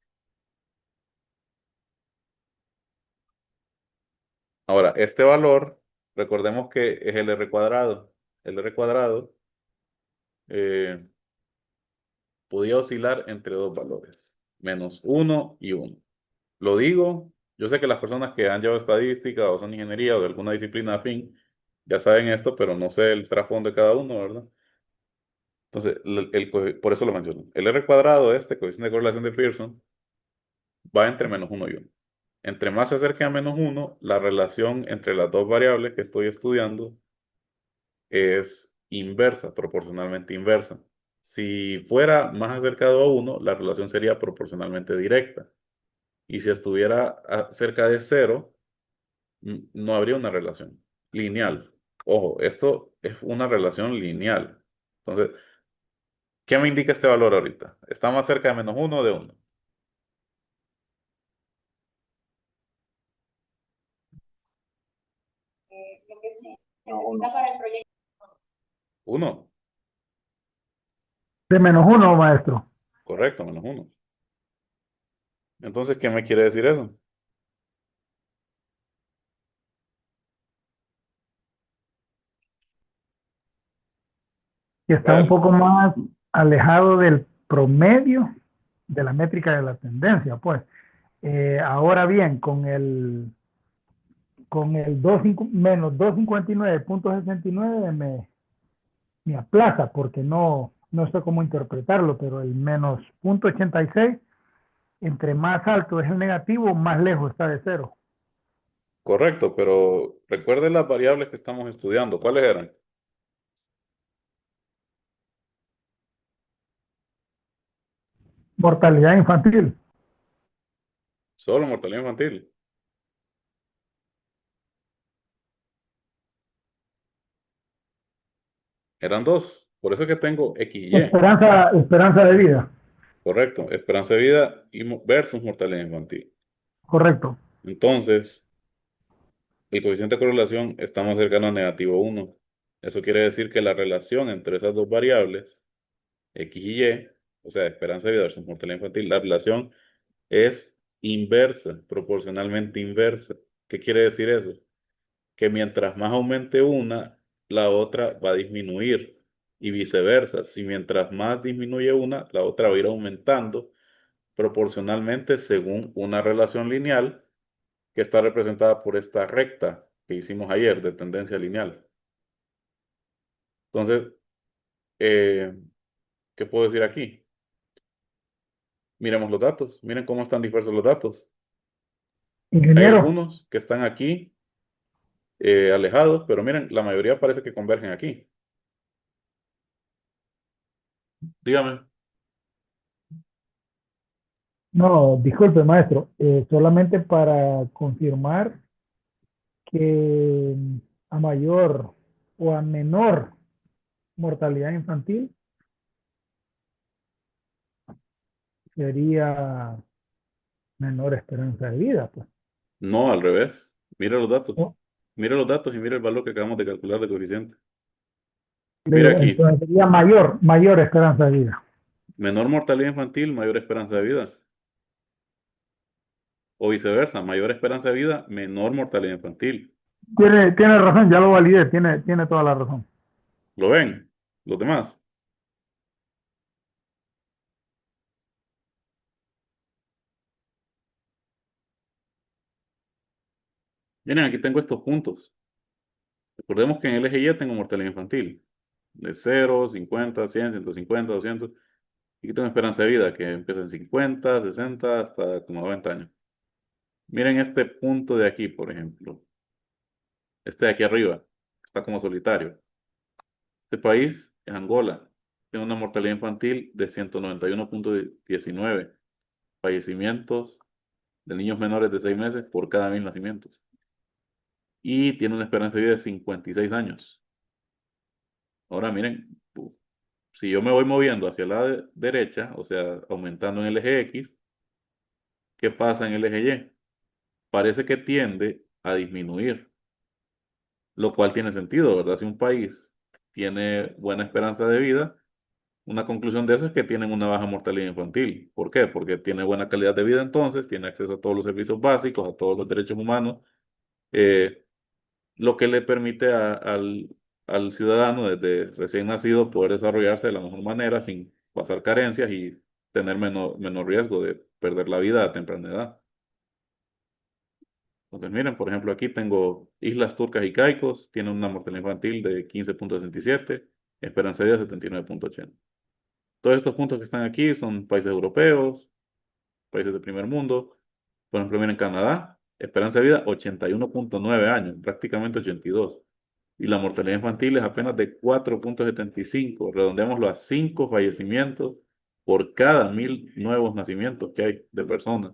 Ahora, este valor, recordemos que es el R cuadrado. El R cuadrado eh, podía oscilar entre dos valores, menos 1 y 1. Lo digo, yo sé que las personas que han llevado estadística o son ingeniería o de alguna disciplina afín, ya saben esto, pero no sé el trasfondo de cada uno, ¿verdad? Entonces, por eso lo menciono. El R cuadrado, este coeficiente de correlación de Pearson, va entre menos 1 y 1. Entre más se acerque a menos 1, la relación entre las dos variables que estoy estudiando es inversa, proporcionalmente inversa. Si fuera más acercado a 1, la relación sería proporcionalmente directa. Y si estuviera cerca de 0, no habría una relación lineal. Ojo, esto es una relación lineal. Entonces, ¿qué me indica este valor ahorita? ¿Está más cerca de menos 1 o de 1? No, uno. 1, De -1, maestro. correcto, menos 1. Entonces, ¿qué me quiere decir eso? Que está un Vale, poco más alejado del promedio de la métrica de la tendencia, pues. Ahora bien, con el menos 259,69 me aplaza porque no sé cómo interpretarlo, pero el menos 0,86, entre más alto es el negativo, más lejos está de cero. Correcto, pero recuerde las variables que estamos estudiando. ¿Cuáles eran? Mortalidad infantil. Solo mortalidad infantil. Eran dos. Por eso es que tengo X y Y. Esperanza de vida. Correcto. Esperanza de vida versus mortalidad infantil. Correcto. Entonces, el coeficiente de correlación está más cercano a -1. Eso quiere decir que la relación entre esas dos variables, X y Y, o sea, esperanza de vida versus mortalidad infantil, la relación es inversa, proporcionalmente inversa. ¿Qué quiere decir eso? Que mientras más aumente una, la otra va a disminuir y viceversa. Si mientras más disminuye una, la otra va a ir aumentando proporcionalmente según una relación lineal que está representada por esta recta que hicimos ayer de tendencia lineal. Entonces, eh, ¿qué puedo decir aquí? Miremos los datos, miren cómo están dispersos los datos. Hay Ingeniero, algunos que están aquí alejados, pero miren, la mayoría parece que convergen aquí. Dígame. no, disculpe, maestro, solamente para confirmar que a mayor o a menor mortalidad infantil sería menor esperanza de vida, pues. No, al revés. Mira los datos. ¿No? Mira los datos y mira el valor que acabamos de calcular de coeficiente. Mira Pero aquí, entonces sería mayor esperanza de vida. menor mortalidad infantil, mayor esperanza de vida. O viceversa, mayor esperanza de vida, menor mortalidad infantil. Tiene razón, ya lo validé, tiene toda la razón. ¿Lo ven? Los demás. Miren, aquí tengo estos puntos. Recordemos que en el eje Y tengo mortalidad infantil. De 0, 50, 100, 150, 200. Y aquí tengo esperanza de vida que empieza en 50, 60 hasta como 90 años. Miren este punto de aquí, por ejemplo. Este de aquí arriba. Está como solitario. Este país es Angola. Tiene una mortalidad infantil de 191,19 fallecimientos de niños menores de 6 meses por cada 1000 nacimientos. Y tiene una esperanza de vida de 56 años. Ahora miren, si yo me voy moviendo hacia la derecha, o sea, aumentando en el eje X, ¿qué pasa en el eje Y? Parece que tiende a disminuir, lo cual tiene sentido, ¿verdad? Si un país tiene buena esperanza de vida, una conclusión de eso es que tienen una baja mortalidad infantil. ¿Por qué? Porque tiene buena calidad de vida entonces, tiene acceso a todos los servicios básicos, a todos los derechos humanos, eh, lo que le permite al ciudadano desde recién nacido poder desarrollarse de la mejor manera sin pasar carencias y tener menor riesgo de perder la vida a temprana edad. Entonces, miren, por ejemplo, aquí tengo Islas Turcas y Caicos, tienen una mortalidad infantil de 15,67, esperanza de vida 79,80. Todos estos puntos que están aquí son países europeos, países de primer mundo. Por ejemplo, miren Canadá, esperanza de vida 81,9 años, prácticamente 82. Y la mortalidad infantil es apenas de 4,75. Redondeémoslo a 5 fallecimientos por cada 1000 nuevos nacimientos que hay de personas.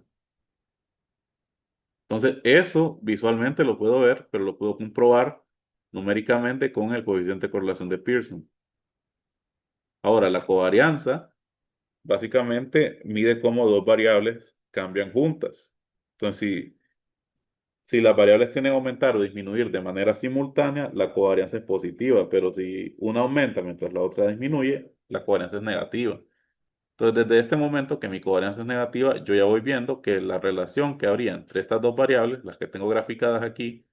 Entonces, eso visualmente lo puedo ver, pero lo puedo comprobar numéricamente con el coeficiente de correlación de Pearson. Ahora, la covarianza básicamente mide cómo dos variables cambian juntas. Entonces, si las variables tienen que aumentar o disminuir de manera simultánea, la covarianza es positiva, pero si una aumenta mientras la otra disminuye, la covarianza es negativa. Entonces, desde este momento que mi covarianza es negativa, yo ya voy viendo que la relación que habría entre estas dos variables, las que tengo graficadas aquí,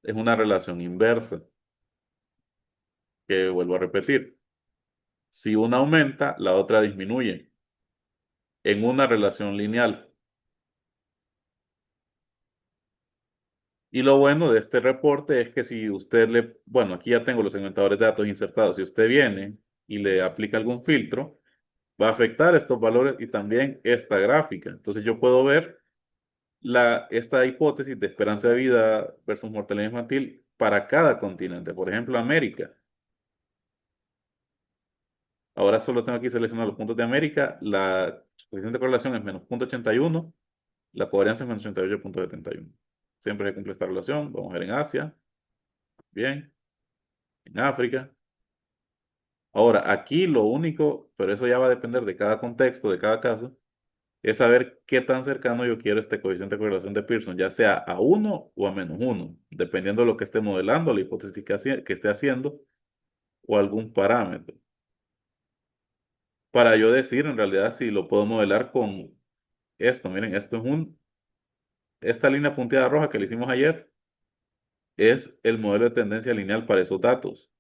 es una relación inversa, que vuelvo a repetir. Si una aumenta, la otra disminuye en una relación lineal. Y lo bueno de este reporte es que si usted bueno, aquí ya tengo los segmentadores de datos insertados, si usted viene y le aplica algún filtro, va a afectar estos valores y también esta gráfica. Entonces yo puedo ver esta hipótesis de esperanza de vida versus mortalidad infantil para cada continente. Por ejemplo, América. Ahora solo tengo aquí seleccionar los puntos de América. La coeficiente de correlación es -0,81. La covarianza es -88,71. Siempre se cumple esta relación. Vamos a ver en Asia. Bien. En África. Ahora, aquí lo único, pero eso ya va a depender de cada contexto, de cada caso, es saber qué tan cercano yo quiero este coeficiente de correlación de Pearson, ya sea a 1 o a -1, dependiendo de lo que esté modelando, la hipótesis que esté haciendo o algún parámetro. Para yo decir en realidad si lo puedo modelar con esto. Miren, esta línea punteada roja que le hicimos ayer es el modelo de tendencia lineal para esos datos.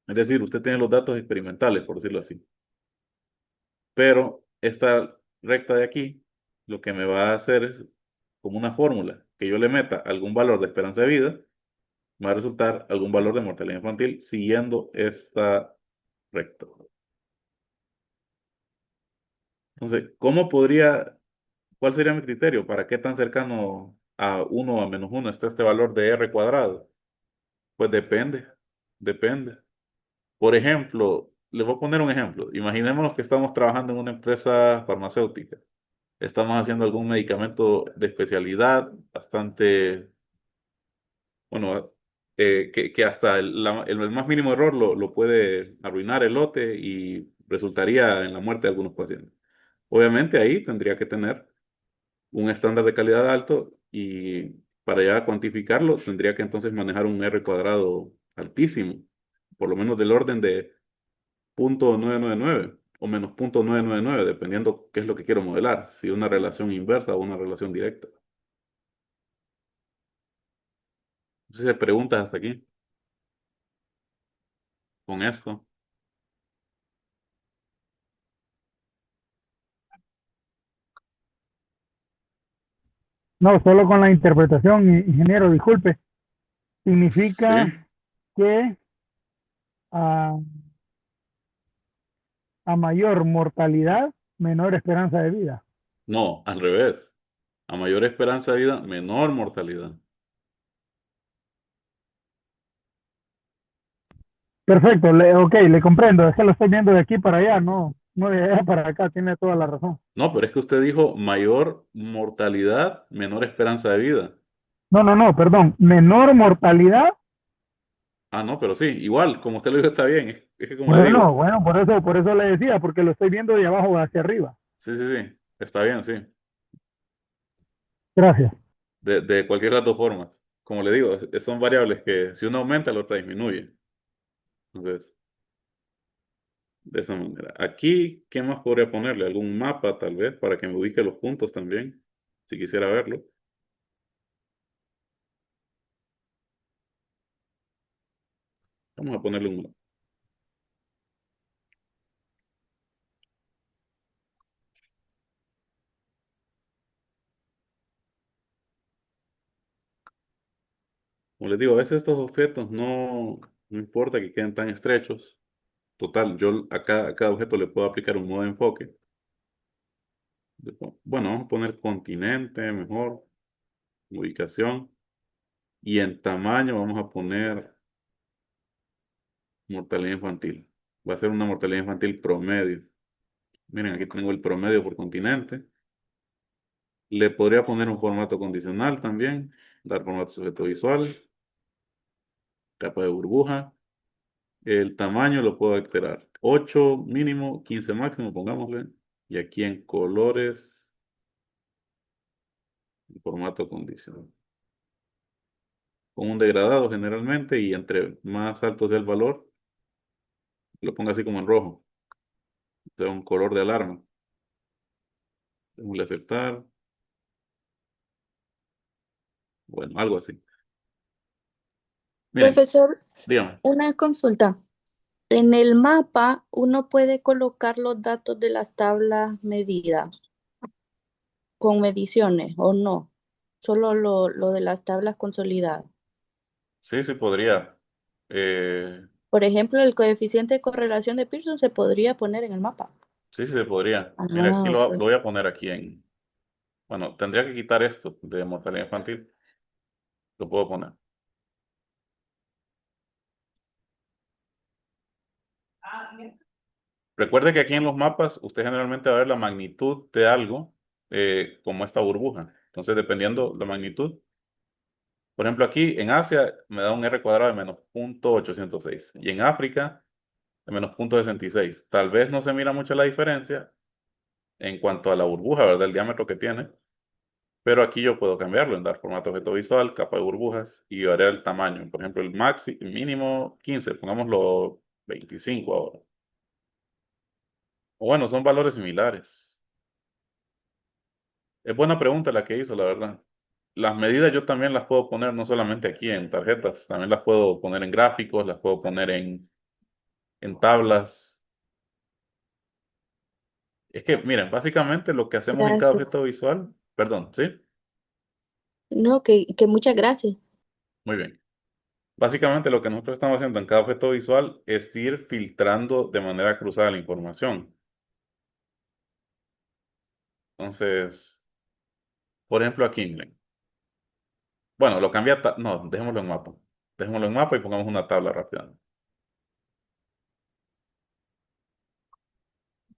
Es decir, usted tiene los datos experimentales, por decirlo así. Pero esta recta de aquí, lo que me va a hacer es como una fórmula, que yo le meta algún valor de esperanza de vida, me va a resultar algún valor de mortalidad infantil siguiendo esta recta. Entonces, cuál sería mi criterio? ¿Para qué tan cercano a 1 o a -1 está este valor de R cuadrado? Pues depende. Por ejemplo, les voy a poner un ejemplo. Imaginémonos que estamos trabajando en una empresa farmacéutica. Estamos haciendo algún medicamento de especialidad bastante, bueno, que hasta el más mínimo error lo puede arruinar el lote y resultaría en la muerte de algunos pacientes. Obviamente ahí tendría que tener un estándar de calidad alto y para ya cuantificarlo tendría que entonces manejar un R cuadrado altísimo, por lo menos del orden de 0,999 o -0,999, dependiendo qué es lo que quiero modelar, si una relación inversa o una relación directa. No sé si preguntas hasta aquí con esto. No, solo con la interpretación, ingeniero, disculpe. Significa Sí, que a, a mayor mortalidad, menor esperanza de vida. no, al revés. A mayor esperanza de vida, menor mortalidad. Perfecto, ok, le comprendo. Es que lo estoy viendo de aquí para allá, no de allá para acá, tiene toda la razón. No, pero es que usted dijo mayor mortalidad, menor esperanza de vida. No, perdón. Menor mortalidad. Ah, no, pero sí, igual, como usted lo dijo, está bien. Es que como le Bueno, digo, bueno, por eso le decía, porque lo estoy viendo de abajo hacia arriba. sí, está bien, sí. Gracias. De cualquier de las dos formas. Como le digo, son variables que si uno aumenta, la otra disminuye. Entonces, de esa manera. Aquí, ¿qué más podría ponerle? ¿Algún mapa, tal vez, para que me ubique los puntos también? Si quisiera verlo. Vamos a ponerle un mapa. Como les digo, a veces estos objetos no importa que queden tan estrechos. Total, yo a cada objeto le puedo aplicar un modo de enfoque. Bueno, vamos a poner continente mejor, ubicación. Y en tamaño vamos a poner mortalidad infantil. Va a ser una mortalidad infantil promedio. Miren, aquí tengo el promedio por continente. Le podría poner un formato condicional también, dar formato sujeto visual, capa de burbuja. El tamaño lo puedo alterar. 8 mínimo, 15 máximo, pongámosle. Y aquí en colores, el formato condicional. Con un degradado generalmente y entre más alto sea el valor, lo pongo así como en rojo. O sea, un color de alarma. Démosle aceptar. Bueno, algo así. Miren, Profesor, dígame. una consulta. En el mapa uno puede colocar los datos de las tablas medidas con mediciones o no, solo lo de las tablas consolidadas. Sí, sí podría. Eh, Por ejemplo, el coeficiente de correlación de Pearson se podría poner en el mapa. sí, sí se podría. Mira, aquí Ah, ok. lo voy a poner aquí en... Bueno, tendría que quitar esto de mortalidad infantil. Lo puedo poner. Recuerde que aquí en los mapas usted generalmente va a ver la magnitud de algo como esta burbuja. Entonces, dependiendo la magnitud, por ejemplo, aquí en Asia me da un R cuadrado de menos 0,806 y en África de menos 0,66. Tal vez no se mira mucho la diferencia en cuanto a la burbuja, ¿verdad? El diámetro que tiene, pero aquí yo puedo cambiarlo en dar formato objeto visual, capa de burbujas y variar el tamaño. Por ejemplo, el mínimo 15, pongámoslo 25 ahora. O bueno, son valores similares. Es buena pregunta la que hizo, la verdad. Las medidas yo también las puedo poner no solamente aquí en tarjetas, también las puedo poner en gráficos, las puedo poner en tablas. Es que, miren, básicamente lo que hacemos en cada Gracias. objeto visual, perdón, ¿sí? No, que muchas gracias. Muy bien. Básicamente lo que nosotros estamos haciendo en cada objeto visual es ir filtrando de manera cruzada la información. Entonces, por ejemplo, aquí, miren. Bueno, lo cambia, no, dejémoslo en mapa. Dejémoslo en mapa y pongamos una tabla rápida.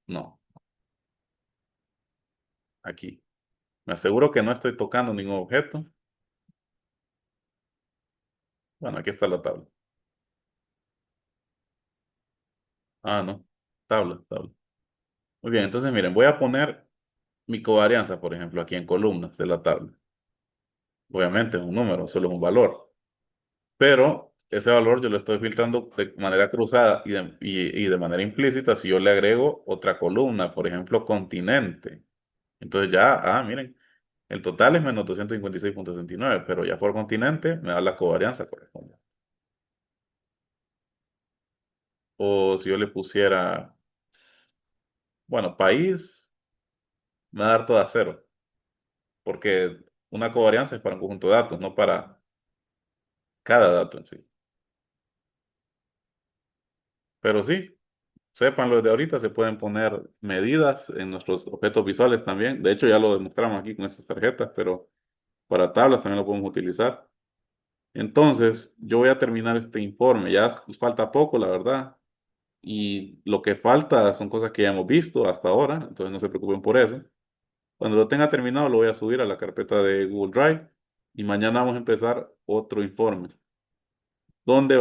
No, aquí. Me aseguro que no estoy tocando ningún objeto. Bueno, aquí está la tabla. Ah, no. Tabla, tabla. Muy bien, entonces miren, voy a poner mi covarianza, por ejemplo, aquí en columnas de la tabla. Obviamente es un número, solo es un valor. Pero ese valor yo lo estoy filtrando de manera cruzada y de manera implícita si yo le agrego otra columna, por ejemplo, continente. Entonces ya, miren, el total es menos 256,69, pero ya por continente me da la covarianza correspondiente. O si yo le pusiera, bueno, país, me va a dar toda cero, porque una covarianza es para un conjunto de datos, no para cada dato en sí. Pero sí, sépanlo desde ahorita, se pueden poner medidas en nuestros objetos visuales también. De hecho, ya lo demostramos aquí con estas tarjetas, pero para tablas también lo podemos utilizar. Entonces, yo voy a terminar este informe. Ya falta poco, la verdad. Y lo que falta son cosas que ya hemos visto hasta ahora, entonces no se preocupen por eso. Cuando lo tenga terminado, lo voy a subir a la carpeta de Google Drive y mañana vamos a empezar otro informe, donde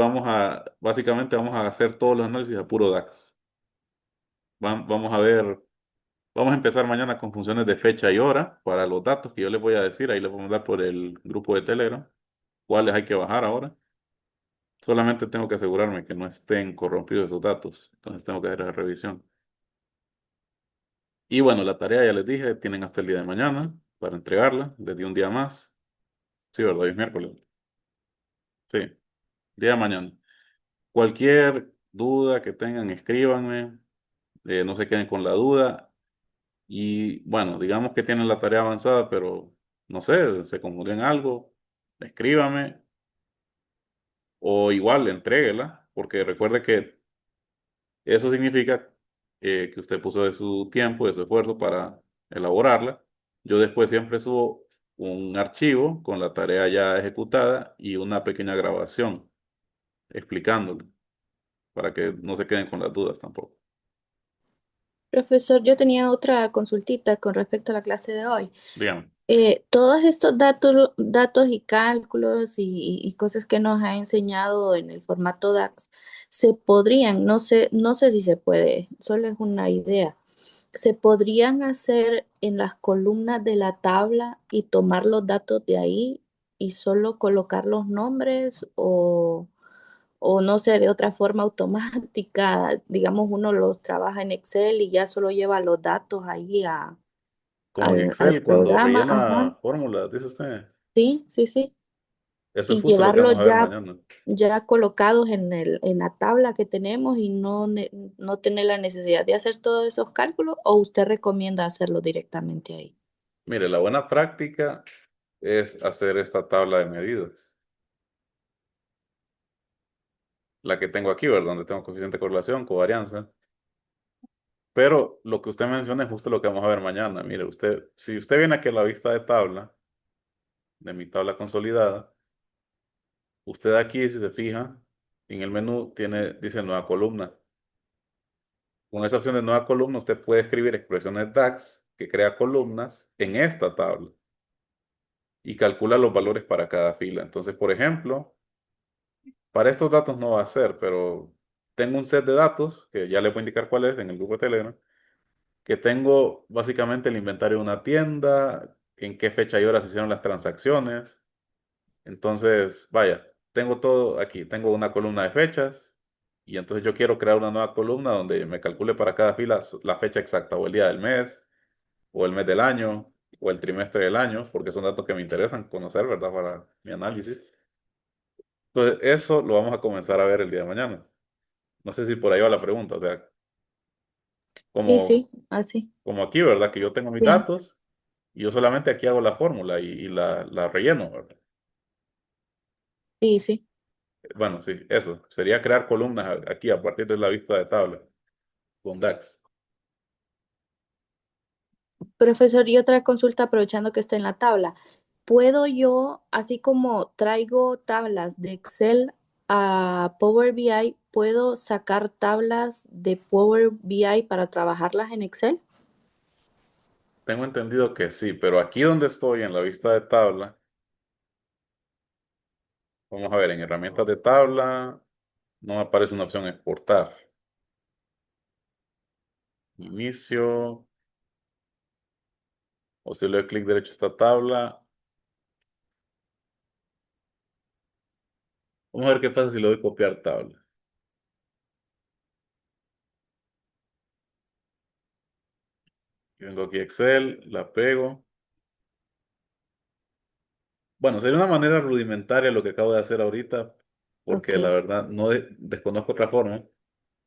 básicamente vamos a hacer todos los análisis a puro DAX. Vamos a ver, vamos a empezar mañana con funciones de fecha y hora para los datos que yo les voy a decir, ahí les voy a mandar por el grupo de Telegram, cuáles hay que bajar ahora. Solamente tengo que asegurarme que no estén corrompidos esos datos, entonces tengo que hacer esa revisión. Y bueno, la tarea ya les dije, tienen hasta el día de mañana para entregarla, les di un día más. Sí, ¿verdad? Hoy es miércoles. Sí, día de mañana. Cualquier duda que tengan, escríbanme, no se queden con la duda. Y bueno, digamos que tienen la tarea avanzada, pero no sé, se confunden en algo, escríbame o igual entréguela, porque recuerde que eso significa que usted puso de su tiempo, de su esfuerzo para elaborarla. Yo después siempre subo un archivo con la tarea ya ejecutada y una pequeña grabación explicándolo para que no se queden con las dudas tampoco. Profesor, yo tenía otra consultita con respecto a la clase de hoy. Dígame. Todos estos datos y cálculos y cosas que nos ha enseñado en el formato DAX se podrían, no sé si se puede, solo es una idea, se podrían hacer en las columnas de la tabla y tomar los datos de ahí y solo colocar los nombres o no sé, de otra forma automática, digamos, uno los trabaja en Excel y ya solo lleva los datos ahí Como en al Excel, cuando programa, ajá. rellena fórmulas, dice usted. Sí, sí, sí. Eso es y justo lo que vamos llevarlos a ver mañana. ya colocados en la tabla que tenemos y no tener la necesidad de hacer todos esos cálculos, o usted recomienda hacerlo directamente ahí. Mire, la buena práctica es hacer esta tabla de medidas. La que tengo aquí, ¿verdad? Donde tengo coeficiente de correlación, covarianza. Pero lo que usted menciona es justo lo que vamos a ver mañana. Mire, si usted viene aquí a la vista de tabla, de mi tabla consolidada, usted aquí, si se fija, en el menú dice nueva columna. Con esa opción de nueva columna, usted puede escribir expresiones DAX que crea columnas en esta tabla y calcula los valores para cada fila. Entonces, por ejemplo, para estos datos no va a ser, pero tengo un set de datos, que ya le voy a indicar cuál es en el grupo de Telegram, que tengo básicamente el inventario de una tienda, en qué fecha y hora se hicieron las transacciones. Entonces, vaya, tengo todo aquí. Tengo una columna de fechas y entonces yo quiero crear una nueva columna donde me calcule para cada fila la fecha exacta o el día del mes o el mes del año o el trimestre del año, porque son datos que me interesan conocer, ¿verdad? Para mi análisis. Entonces, eso lo vamos a comenzar a ver el día de mañana. No sé si por ahí va la pregunta, o sea, Sí, como, sí, así. como aquí, ¿verdad? Que yo tengo mis Bien. datos y yo solamente aquí hago la fórmula y la relleno, ¿verdad? Sí, sí. Bueno, sí, eso. Sería crear columnas aquí a partir de la vista de tabla con DAX. Profesor, y otra consulta aprovechando que está en la tabla. ¿Puedo yo, así como traigo tablas de Excel a Power BI, puedo sacar tablas de Power BI para trabajarlas en Excel? Tengo entendido que sí, pero aquí donde estoy en la vista de tabla, vamos a ver, en herramientas de tabla no me aparece una opción exportar. Inicio, o si le doy clic derecho a esta tabla. Vamos a ver qué pasa si le doy copiar tabla. Vengo aquí a Excel, la pego. Bueno, sería una manera rudimentaria lo que acabo de hacer ahorita, porque la Ok. verdad no desconozco otra forma.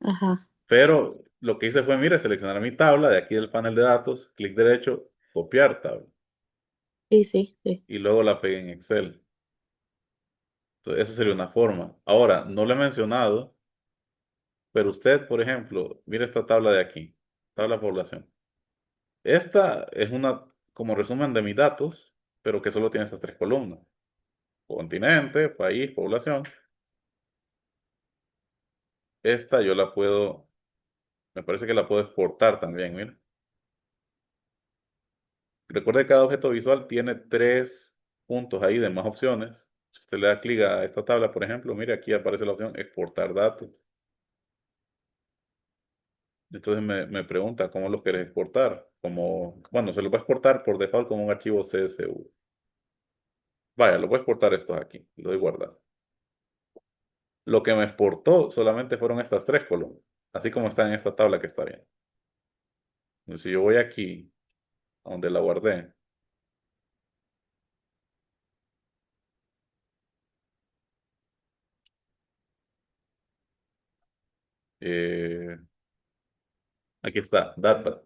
Ajá. Pero lo que hice fue, mire, seleccionar mi tabla de aquí del panel de datos, clic derecho, copiar tabla, Sí, sí, sí. y luego la pegué en Excel. Entonces, esa sería una forma. Ahora, no lo he mencionado, pero usted, por ejemplo, mire esta tabla de aquí, tabla de población. Esta es como resumen de mis datos, pero que solo tiene estas tres columnas. Continente, país, población. Esta yo la puedo, me parece que la puedo exportar también, mire. Recuerde que cada objeto visual tiene tres puntos ahí de más opciones. Si usted le da clic a esta tabla, por ejemplo, mire, aquí aparece la opción exportar datos. Entonces me pregunta cómo los quieres exportar. Bueno, se los va a exportar por default como un archivo CSV. Vaya, lo voy a exportar estos aquí. Lo doy guardar. Lo que me exportó solamente fueron estas tres columnas, así como está en esta tabla que está bien. Entonces, si yo voy aquí, a donde la guardé, eh, aquí está, data,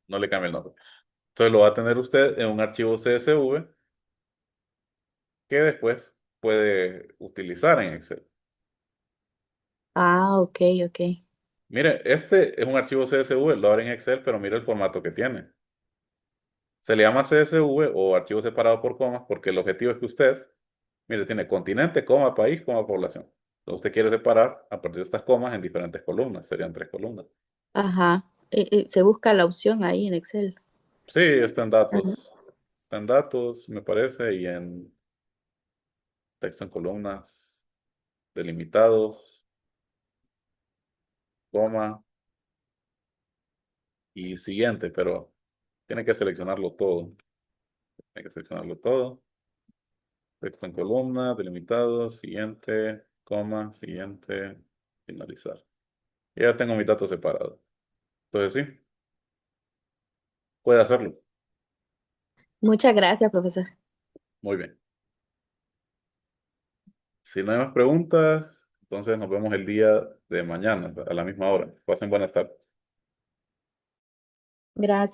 no le cambie el nombre. Entonces lo va a tener usted en un archivo CSV que después puede utilizar en Excel. Ah, ok, ok. Mire, este es un archivo CSV, lo abre en Excel, pero mire el formato que tiene. Se le llama CSV o archivo separado por comas porque el objetivo es que usted, mire, tiene continente, coma, país, coma, población. Entonces usted quiere separar a partir de estas comas en diferentes columnas, serían tres columnas. Ajá. Se busca la opción ahí en Excel. Sí, está en datos, me parece, y en texto en columnas, delimitados, coma y siguiente, pero tiene que seleccionarlo todo. Tiene que seleccionarlo todo. Texto en columna, delimitado, siguiente, coma, siguiente, finalizar. Y ya tengo mis datos separados. Entonces sí, puede hacerlo. Muchas gracias, profesor. Muy bien. Si no hay más preguntas, entonces nos vemos el día de mañana a la misma hora. Pasen buenas tardes. Gracias.